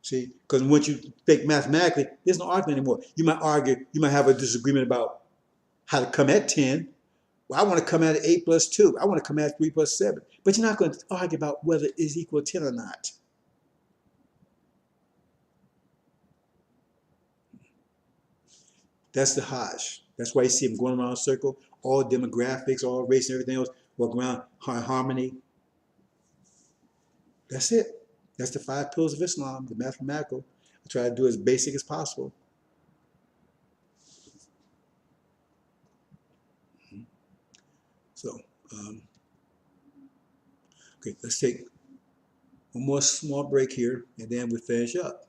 See, because once you think mathematically, there's no argument anymore. You might argue, you might have a disagreement about how to come at 10. Well, I want to come at 8 plus 2. I want to come at 3 plus 7. But you're not going to argue about whether it is equal to 10 or not. That's the Hajj. That's why you see them going around in a circle, all demographics, all race and everything else, walking around harmony. That's it. That's the 5 pillars of Islam, the mathematical. I try to do as basic as possible. So, okay, let's take one more small break here, and then we'll finish up.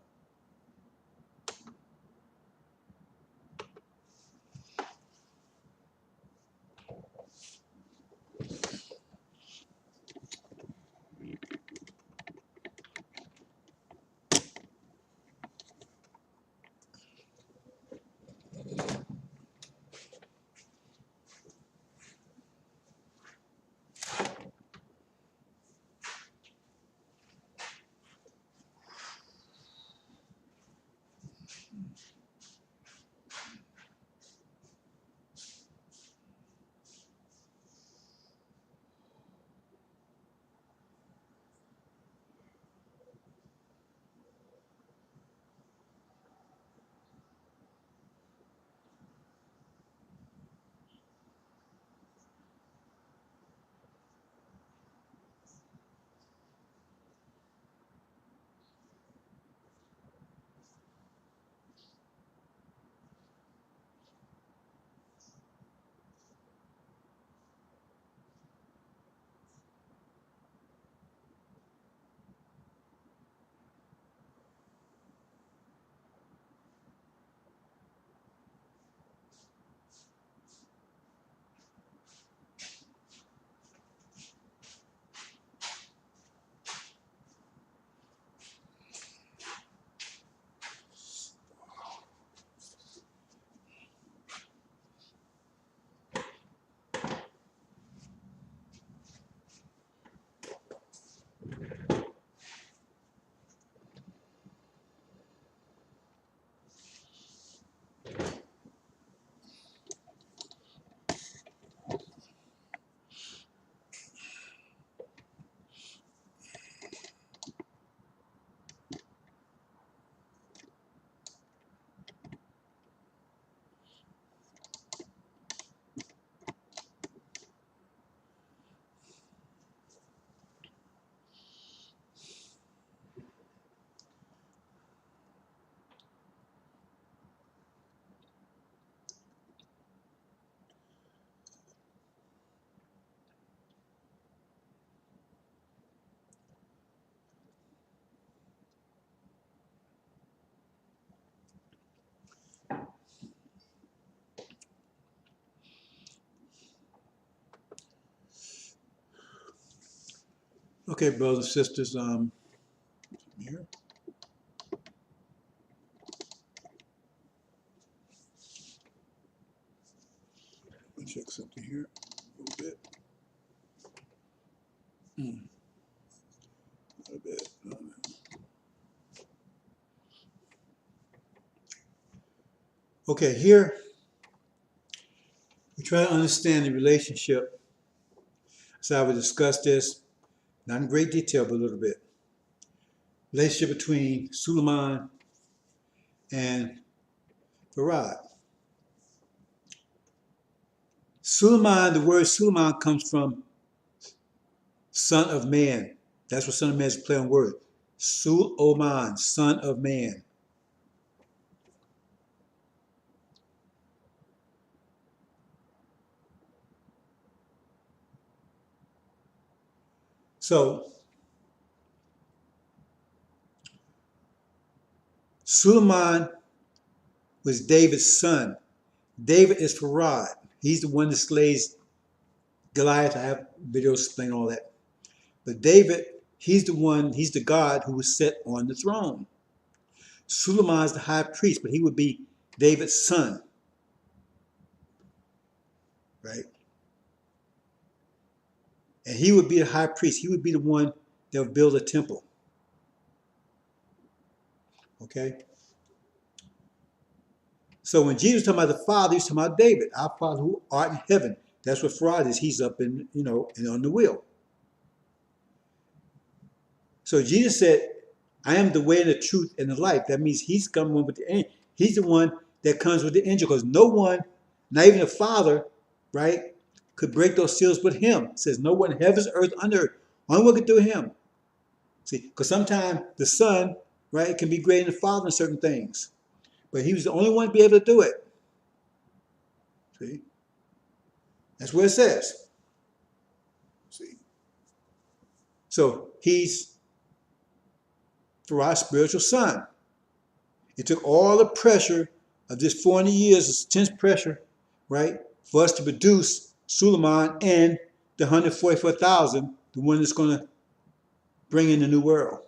Okay, brothers and sisters, here. Let me check something here a little bit. A little bit. Okay, here we try to understand the relationship. So I will discuss this, not in great detail, but a little bit. Relationship between Suleiman and Farad. Suleiman, the word Suleiman comes from son of man. That's what son of man is a play on word. Sul-Oman, son of man. So Suleiman was David's son. David is Farad. He's the one that slays Goliath. I have videos explain all that. But David, he's the God who was set on the throne. Suleiman is the high priest, but he would be David's son. Right? And he would be the high priest. He would be the one that would build a temple. Okay? So when Jesus was talking about the Father, he was talking about David, our Father who art in heaven. That's what Farad is. He's up in, and on the wheel. So Jesus said, I am the way and the truth and the life. That means he's coming with the angel. He's the one that comes with the angel, because no one, not even the Father, right, could break those seals but him. It says no one in heavens, earth, under earth. Only one could do him. See, because sometimes the Son, right, can be greater than the Father in certain things. But he was the only one to be able to do it. See? That's what it says. See? So he's for our spiritual son. It took all the pressure of this 400 years, this intense pressure, right, for us to produce Suleiman and the 144,000, the one that's going to bring in the new world.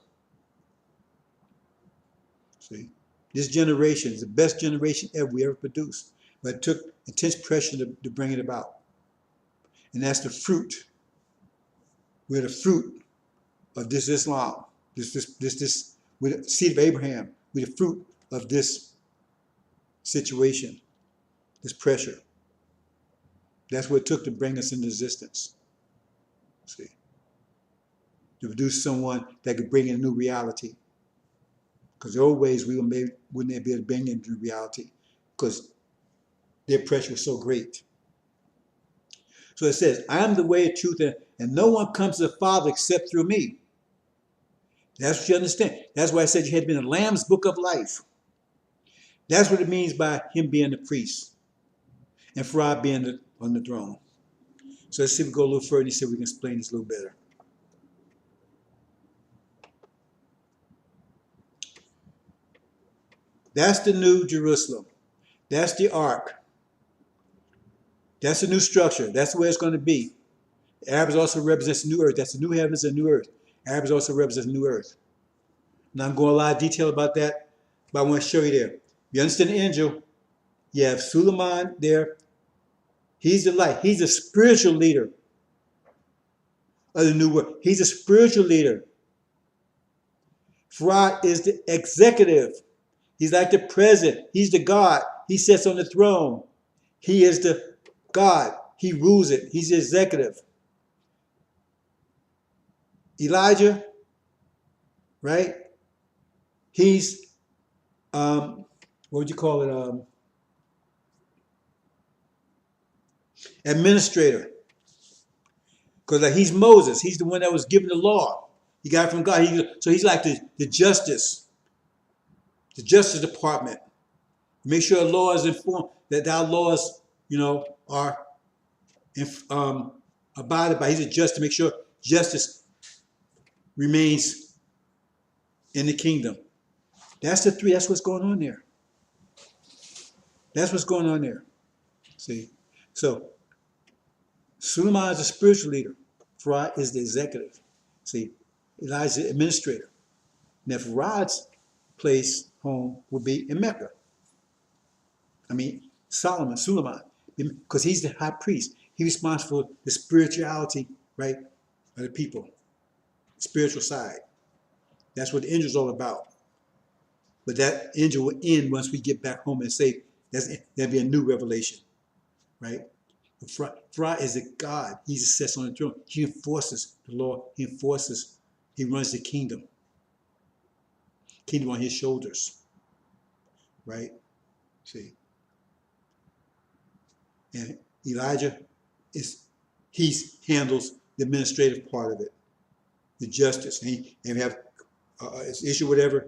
See? This generation is the best generation ever we ever produced. But it took intense pressure to bring it about. And that's the fruit. We're the fruit of this Islam. We're the seed of Abraham. We're the fruit of this situation, this pressure. That's what it took to bring us into existence. See? To produce someone that could bring in a new reality. Because the old ways we wouldn't be able to bring into reality because their pressure was so great. So it says, I am the way, truth, and no one comes to the Father except through me. That's what you understand. That's why I said you had been in the Lamb's book of life. That's what it means by him being the priest and Farad being on the throne. So let's see if we go a little further and see if we can explain this a little better. That's the new Jerusalem. That's the ark. That's the new structure. That's where it's going to be. The Arabs also represents the new earth. That's the new heavens and new earth. Arabs also represents the new earth. Now I'm going a lot of detail about that, but I want to show you there. You understand the angel? You have Suleiman there. He's the light. He's a spiritual leader of the new world. He's a spiritual leader. Farad is the executive. He's like the president. He's the God. He sits on the throne. He is the God. He rules it. He's the executive. Elijah, right? He's, what would you call it? Administrator. Because like, he's Moses. He's the one that was given the law. He got it from God. So he's like the justice department. Make sure the law is informed, that our laws, are abided by. He's a judge to make sure justice remains in the kingdom. That's the three. That's what's going on there. That's what's going on there. See? So, Suleiman is a spiritual leader. Farad is the executive. See? Elijah is the administrator. Now, Farad's place, home, would be in Mecca. Suleiman, because he's the high priest. He's responsible for the spirituality, right, of the people, spiritual side. That's what the angel's all about. But that angel will end once we get back home and say, there'll be a new revelation, right? Farad is a God. He sits on the throne. He enforces the law. He runs the kingdom. Kingdom on his shoulders, right? See? And Elijah handles the administrative part of it, the justice. And we have his issue, whatever.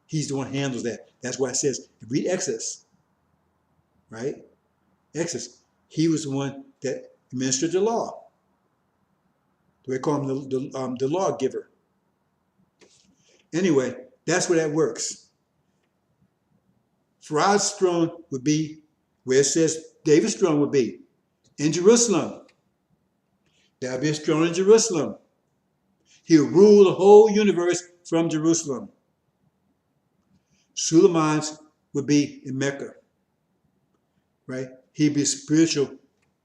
He's the one who handles that. That's why it says, read Exodus, right? Exodus. He was the one that administered the law. We call him the lawgiver. Anyway, that's where that works. Farad's throne would be where it says David's throne would be, in Jerusalem. There'll be a throne in Jerusalem. He'll rule the whole universe from Jerusalem. Suleiman's would be in Mecca, right? He'd be a spiritual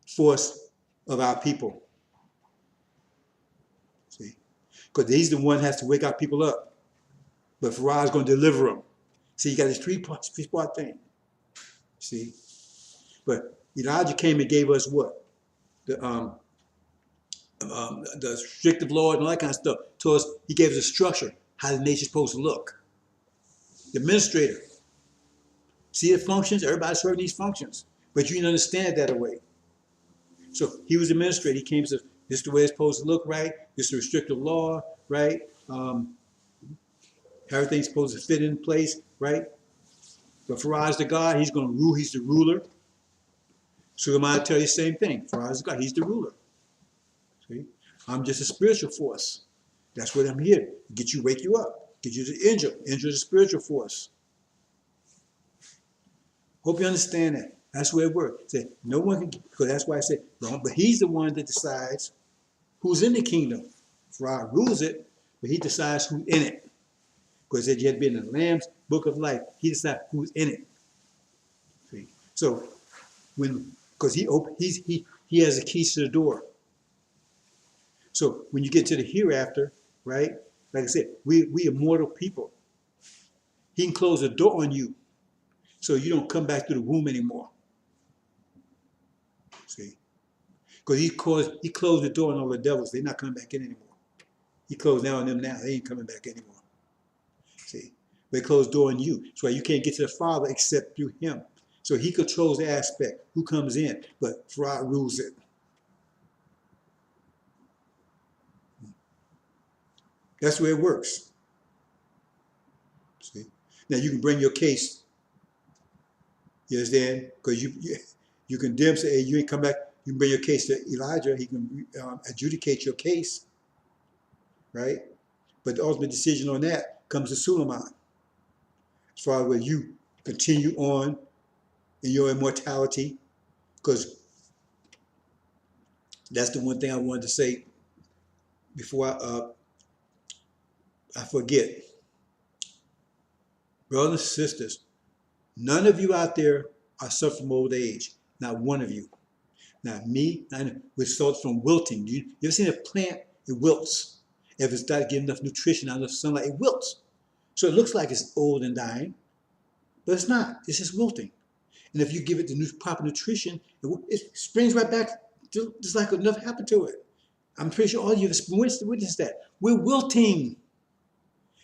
force of our people. See? Because he's the one that has to wake our people up. But Farad's going to deliver them. See, you got this three-part thing. See? But Elijah came and gave us what? The restrictive law and all that kind of stuff. To us, he gave us a structure, how the nation's supposed to look. The administrator. See the functions? Everybody's serving these functions. But you didn't understand it that way. So he was the administrator. He came and said, this is the way it's supposed to look, right? This is the restrictive law, right? Everything's supposed to fit in place, right? But Farad's the God. He's going to rule. He's the ruler. Suleiman tell you the same thing. Farad's the God. He's the ruler. See? I'm just a spiritual force. That's what I'm here. Get you, wake you up. Get you the angel. Angel is a spiritual force. Hope you understand that. That's where it works. Say, no one can, because that's why I said, wrong, but he's the one that decides who's in the kingdom. Farad rules it, but he decides who's in it. Because it said you had to be in the Lamb's book of life. He decides who's in it. See? So because he has the keys to the door. So when you get to the hereafter, right? Like I said, we are mortal people. He can close the door on you, so you don't come back to the womb anymore. See? Because he closed the door on all the devils. They're not coming back in anymore. He closed down on them now. They ain't coming back anymore. See? But he closed the door on you. That's why you can't get to the Father except through him. So he controls the aspect, who comes in, but Farad rules it. That's where it works. See? Now you can bring your case. You understand? Because you condemn, say, hey, you ain't come back. You can bring your case to Elijah. He can adjudicate your case, right? But the ultimate decision on that comes to Suleiman. As far as whether you continue on in your immortality, because that's the one thing I wanted to say before I forget. Brothers and sisters, none of you out there are suffering from old age. Not one of you. Not me. We're suffering from wilting. You ever seen a plant? It wilts. If it's not getting enough nutrition, not enough sunlight, it wilts. So it looks like it's old and dying, but it's not. It's just wilting. And if you give it the proper nutrition, it springs right back, just like nothing happened to it. I'm pretty sure all of you have witnessed that. We're wilting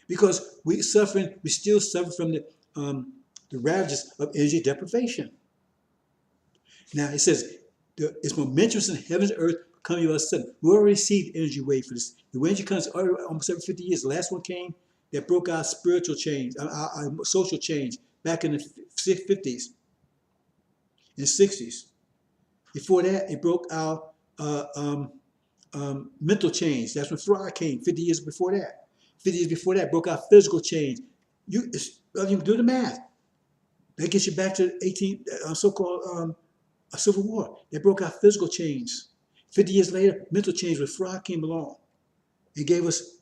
because we still suffer from the ravages of energy deprivation. Now it says, it's momentous in heaven and earth coming to us sudden. We already see the energy wave for this. The energy comes almost every 50 years. The last one came that broke our spiritual change, our social change back in the 50s and 60s. Before that, it broke our mental change. That's when Farad came, 50 years before that. 50 years before that, broke our physical change. You do the math. That gets you back to so-called Civil War. That broke our physical change. 50 years later, mental change when Farad came along. It gave us,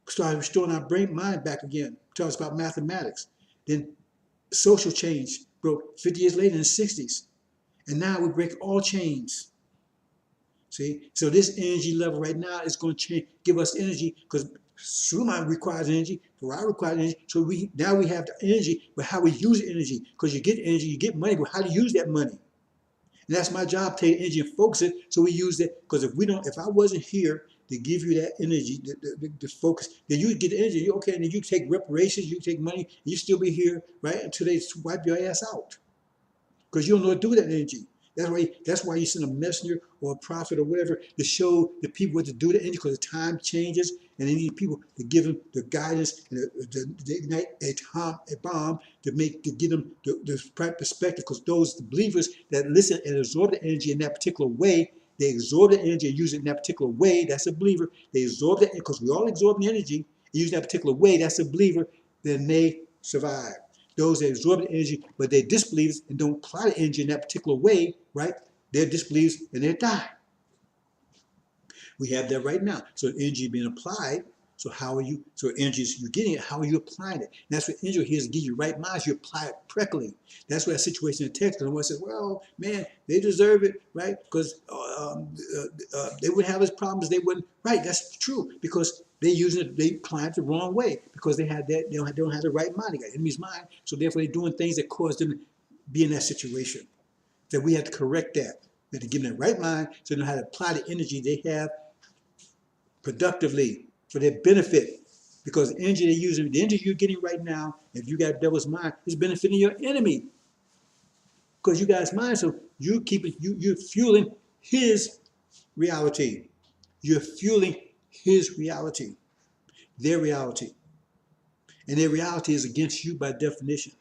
started restoring our mind back again. Tell us about mathematics. Then social change broke 50 years later in the 60s. And now we break all chains. See? So this energy level right now is going to give us energy because Suleiman requires energy, Farad requires energy. So now we have the energy, but how we use the energy. Because you get energy, you get money, but how do you use that money? And that's my job, take energy and focus it so we use it. Because if I wasn't here to give you that energy, the focus, then you get the energy, okay, and then you take reparations, you take money, and you still be here, right, until they wipe your ass out. Because you don't know what to do with that energy. That's why you send a messenger or a prophet or whatever to show the people what to do with the energy, because the time changes and they need people to give them the guidance and to ignite a bomb to give them the right perspective. Because those believers that listen and absorb the energy in that particular way, they absorb the energy and use it in that particular way. That's a believer. They absorb that because we all absorb the energy and use that particular way. That's a believer. Then they survive. Those that absorb the energy, but they're disbelievers and don't apply the energy in that particular way, right? They're disbelievers and they die. We have that right now. So energy being applied. So how are you? So energy is you're getting it. How are you applying it? And that's what energy here is to give you right minds. You apply it correctly. That's what that situation in the text. And one says, "Well, man, they deserve it, right? Because they wouldn't have these problems. They wouldn't." Right? That's true because they using it. They apply it the wrong way because they had that. They don't have the right mind. They got enemy's mind. So therefore, they're doing things that cause them to be in that situation. That we have to correct that. We have to give them the right mind so they know how to apply the energy they have productively for their benefit. Because the energy they're using, the energy you're getting right now, if you got devil's mind, is benefiting your enemy. Because you got his mind, so you're fueling his reality. You're fueling his reality, their reality. And their reality is against you by definition.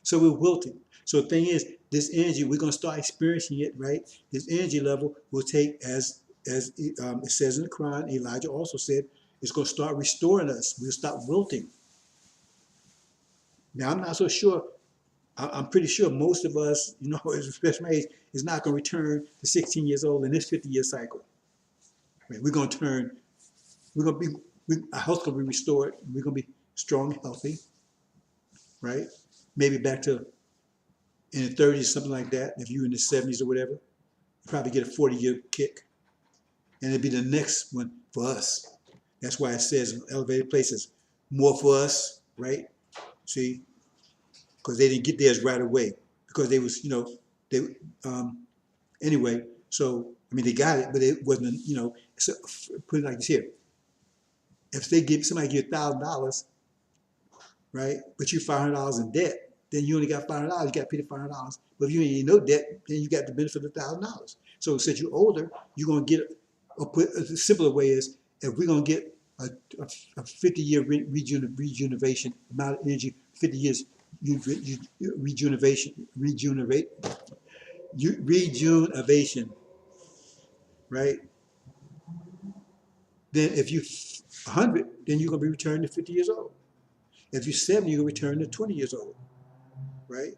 So we're wilting. So the thing is, this energy, we're going to start experiencing it, right? This energy level will take, as it says in the Quran, Elijah also said, it's going to start restoring us. We'll stop wilting. Now, I'm not so sure. I'm pretty sure most of us, especially my age, is not going to return to 16 years old in this 50-year cycle. Right? We're going to turn, we're going to be, our health's going to be restored. We're going to be strong and healthy, right? Maybe back to in the 30s, something like that. If you're in the 70s or whatever, you probably get a 40-year kick. And it'd be the next one for us. That's why it says in elevated places, more for us, right? See, because they didn't get theirs right away because they was, they anyway. So I mean, they got it, but it wasn't, So put it like this here: if somebody give $1,000, right, but you $500 in debt, then you only got $500. You got to pay the $500. But if you ain't no debt, then you got the benefit of $1,000. So since you're older, you're gonna get. Or put a simpler way is if we're gonna get a 50-year rejuvenation amount of energy, 50 years rejuvenation, right? Then if you 100, then you're gonna be returned to 50 years old. If you're 70, you're gonna return to 20 years old, right?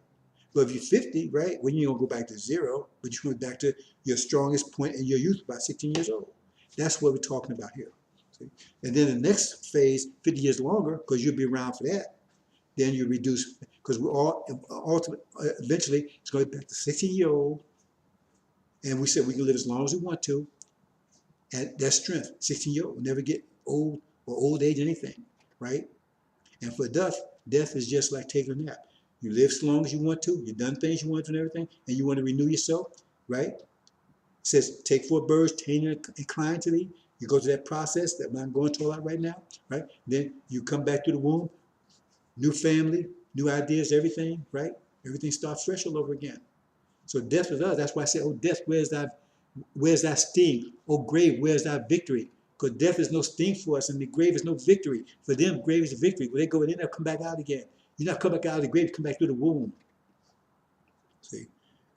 But if you're 50, right, when you're gonna go back to zero, but you're going back to your strongest point in your youth, about 16 years old. That's what we're talking about here. See? And then the next phase, 50 years longer, because you'll be around for that, then you reduce, because we're all ultimately, eventually, it's going back to 16-year-old, and we said we can live as long as we want to, and that's strength. 16-year-old will never get old or old age anything, right? And for death is just like taking a nap. You live as long as you want to, you've done things you want to and everything, and you want to renew yourself, right? It says, take 4 birds, tame and incline to thee. You go through that process that I'm not going to a lot right now, right? Then you come back to the womb, new family, new ideas, everything, right? Everything starts fresh all over again. So death with us, that's why I say, oh, death, where's that sting? Oh, grave, where's that victory? Because death is no sting for us, and the grave is no victory. For them, grave is a victory. When they go in, they'll come back out again. You not come back out of the grave, you come back through the womb. See?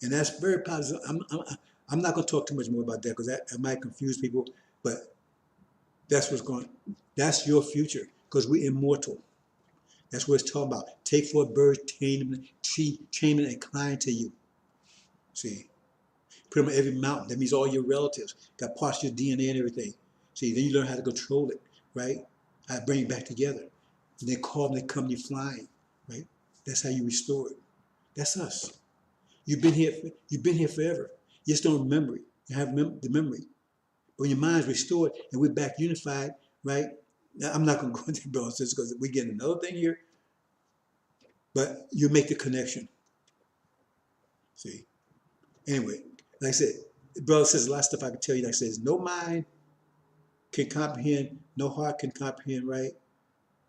And that's very positive. I'm not going to talk too much more about that because that might confuse people, but that's what's going on. That's your future because we're immortal. That's what it's talking about. Take 4 birds, chain them and incline to you. See? Put them on every mountain. That means all your relatives got parts of your DNA and everything. See, then you learn how to control it, right? How to bring it back together. And then call them, they come, you're flying, right? That's how you restore it. That's us. You've been here forever. You just don't remember it. You have the memory. But when your mind's restored and we're back unified, right? Now, I'm not going to go into the process because we're getting another thing here, but you make the connection. See? Anyway, like I said, the brother says a lot of stuff I can tell you. Like I said, no mind can comprehend, no heart can comprehend, right?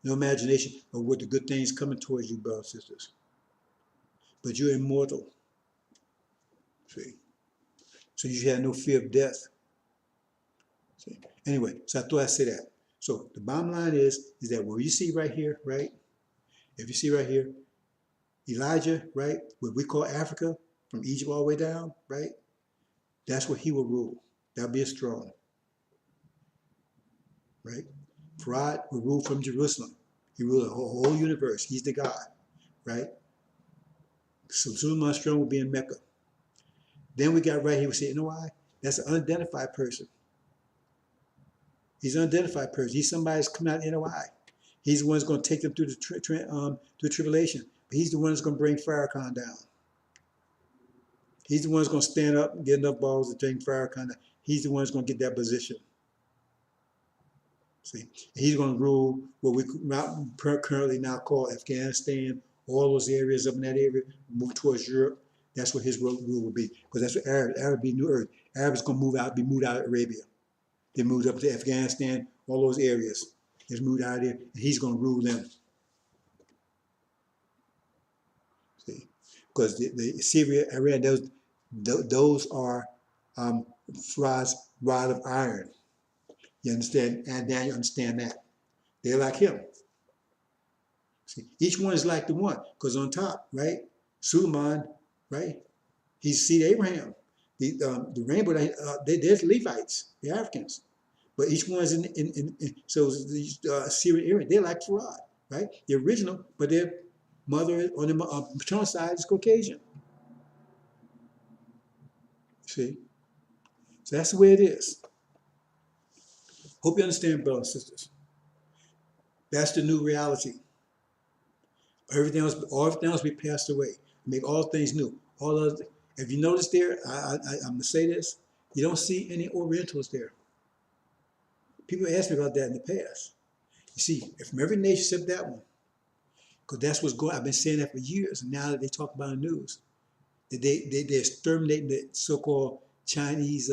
No imagination of what the good things coming towards you, brothers and sisters. But you're immortal. See? So you should have no fear of death. See? Anyway, so I thought I'd say that. So the bottom line is that what you see right here, right? If you see right here, Elijah, right? What we call Africa, from Egypt all the way down, right? That's where he will rule. That'll be his throne. Right? Pride will rule from Jerusalem. He ruled the whole universe. He's the God. right? So Suleiman's throne will be in Mecca. Then we got right here, we say, you know why? That's an unidentified person. He's an unidentified person. He's somebody that's coming out of NOI. He's the one that's going to take them through the tribulation. But he's the one that's going to bring Farrakhan down. He's the one that's going to stand up and get enough balls to bring Farrakhan down. He's the one that's going to get that position. See, he's going to rule what we currently now call Afghanistan, all those areas up in that area, move towards Europe. That's what his rule will be, because that's what Arab be New Earth. Arabs going to be moved out of Arabia. They moved up to Afghanistan, all those areas. They moved out of there, and he's going to rule them. See, because the Syria, Iran, those are rod of iron. You understand? And now you understand that. They're like him. See, each one is like the one, because on top, right? Suleiman, right? He's seed Abraham. The rainbow, there's Levites, the Africans. But each one's so the Syrian area, they're like Farad, right? The original, but their mother on the paternal side is Caucasian. See? So that's the way it is. Hope you understand, brothers and sisters. That's the new reality. Everything else will be passed away. Make all things new. All other. If you notice there, I'm gonna say this. You don't see any Orientals there. People asked me about that in the past. You see, from every nation except that one, because that's what's going. I've been saying that for years, and now that they talk about in the news, that they're exterminating the so-called Chinese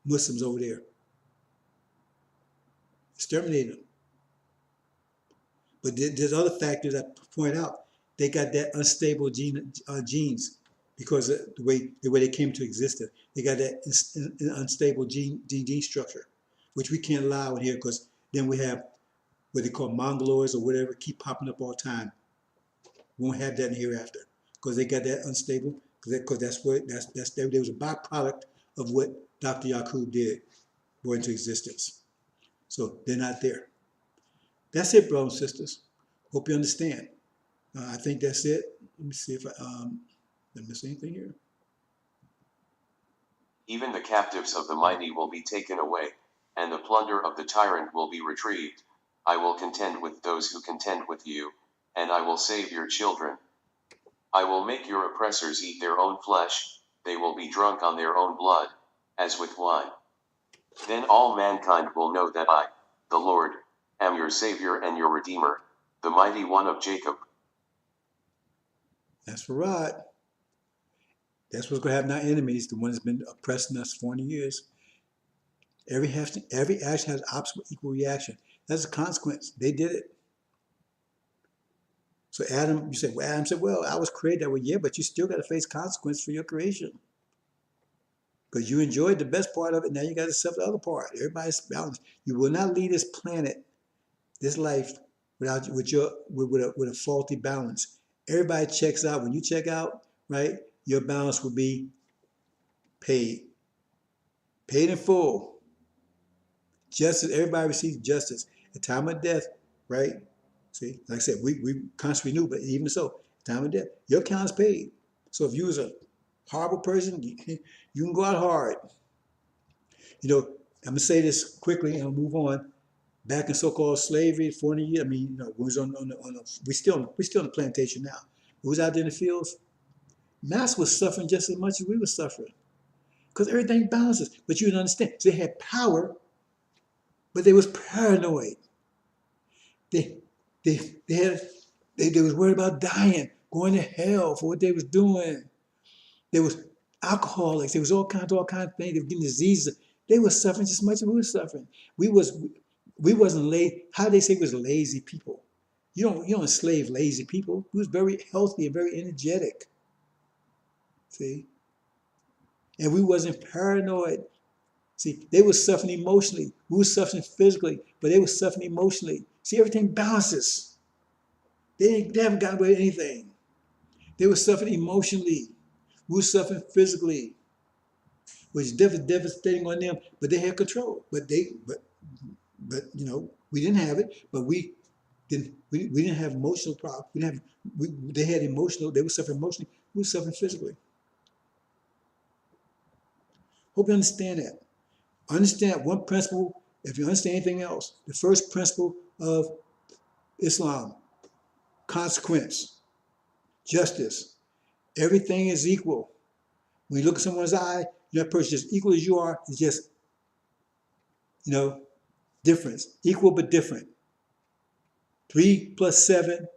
Muslims over there. Exterminating them. But there's other factors I point out. They got that unstable genes because of the way they came to existence. They got that unstable gene structure, which we can't allow in here, because then we have what they call mongoloids or whatever keep popping up all the time. We won't have that in the hereafter, because they got that unstable. Because there was a byproduct of what Dr. Yaqub did brought into existence. So they're not there. That's it, brothers and sisters. Hope you understand. I think that's it. Let me see if I miss anything here. Even the captives of the mighty will be taken away, and the plunder of the tyrant will be retrieved. I will contend with those who contend with you, and I will save your children. I will make your oppressors eat their own flesh, they will be drunk on their own blood, as with wine. Then all mankind will know that I, the Lord, am your Savior and your Redeemer, the mighty one of Jacob. That's right. That's what's going to happen to our enemies, the one that's been oppressing us for 400 years. Every action has opposite equal reaction. That's a consequence. They did it. So Adam, you said, well, Adam said, well, I was created that way. Yeah, but you still got to face consequence for your creation. Because you enjoyed the best part of it, now you got to suffer the other part. Everybody's balanced. You will not leave this planet, this life, with a faulty balance. Everybody checks out. When you check out, right, your balance will be paid. Paid in full. Justice, everybody receives justice. At time of death, right? See, like I said, we constantly renew, but even so, time of death, your account is paid. So if you was a horrible person, you can go out hard. You know, I'm gonna say this quickly and I'll move on. Back in so-called slavery, 400 years, I mean, you know, we was we still on the plantation now. We was out there in the fields. Mass was suffering just as much as we were suffering, because everything balances. But you didn't understand. So they had power, but they was paranoid. They was worried about dying, going to hell for what they was doing. There was alcoholics. There was all kinds of things. They were getting diseases. They were suffering just as much as we were suffering. We wasn't lazy. How they say we was lazy people. You don't enslave lazy people. We was very healthy and very energetic. See? And we wasn't paranoid. See, they were suffering emotionally. We were suffering physically, but they were suffering emotionally. See, everything balances. They haven't gotten away with anything. They were suffering emotionally. We were suffering physically, which is devastating on them, but they had control. But you know, we didn't have it, but we Then we didn't have emotional problems. We didn't have, they had emotional, they were suffering emotionally, we were suffering physically. Hope you understand that. Understand one principle, if you understand anything else, the first principle of Islam, consequence, justice. Everything is equal. When you look at someone's eye, that person is equal as you are, it's just, difference. Equal but different. 3 plus 7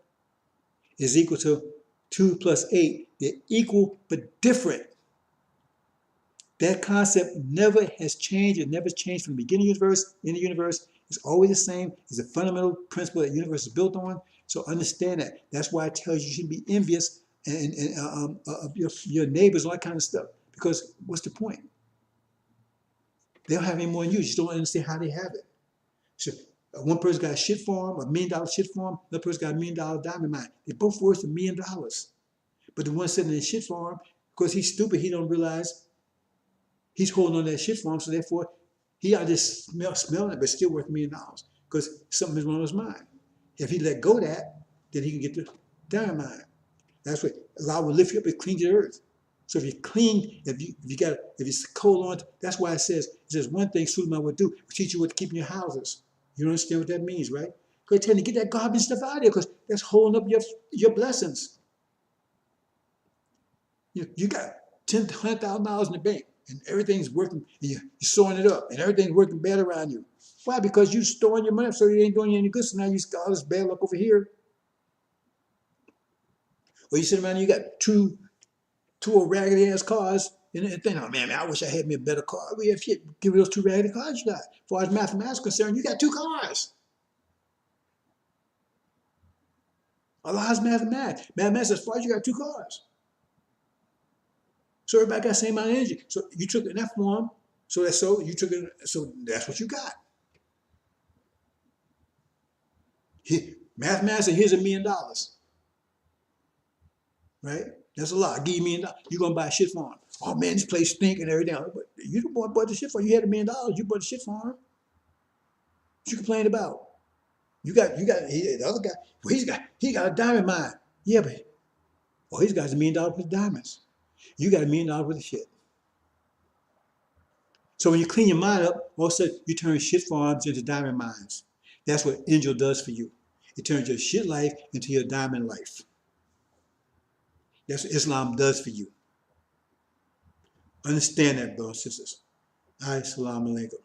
is equal to 2 plus 8. They're equal but different. That concept never has changed. It never changed from the beginning of the universe, in the universe. It's always the same. It's a fundamental principle that the universe is built on. So understand that. That's why it tells you shouldn't be envious of your neighbors, all that kind of stuff. Because what's the point? They don't have any more than you. You just don't understand how they have it. So one person got a shit farm, $1 million shit farm. Another person got $1 million diamond mine. They're both worth $1 million. But the one sitting in the shit farm, because he's stupid, he don't realize he's holding on to that shit farm. So therefore, he ought to just smelling it, but still worth $1 million because something is wrong with his mind. If he let go of that, then he can get the diamond mine. That's what Allah will lift you up and clean the earth. So if you clean, if you hold on, that's why it says one thing Suleiman would do, teach you what to keep in your houses. You don't understand what that means, right? Go tell you to get that garbage stuff out of there because that's holding up your blessings. You got $100,000 in the bank and everything's working, and you're sewing it up, and everything's working bad around you. Why? Because you're storing your money up so it ain't doing you any good. So now you got all this bad luck over here. Or you sit around and you got two old raggedy ass cars, and think, oh man, I wish I had me a better car. We have shit. Give me those two raggedy cars you got. As far as mathematics is concerned, you got 2 cars. Allah's mathematics. Mathematics, as far as you got 2 cars. So everybody got the same amount of energy. So you took it in that form. So you took it. So that's what you got. Mathematics, and here's $1 million. Right? That's a lot. I'll give you $1 million. You're gonna buy a shit farm. Oh man, this place stink and everything. But you bought the shit farm. You had $1 million. You bought the shit farm. What you complained about? The other guy. Well, he got a diamond mine. Yeah, but he's got $1 million worth of diamonds. You got $1 million worth of shit. So when you clean your mind up, all of a sudden you turn shit farms into diamond mines. That's what Angel does for you. It turns your shit life into your diamond life. That's what Islam does for you. Understand that, brothers and sisters. Assalamu alaikum.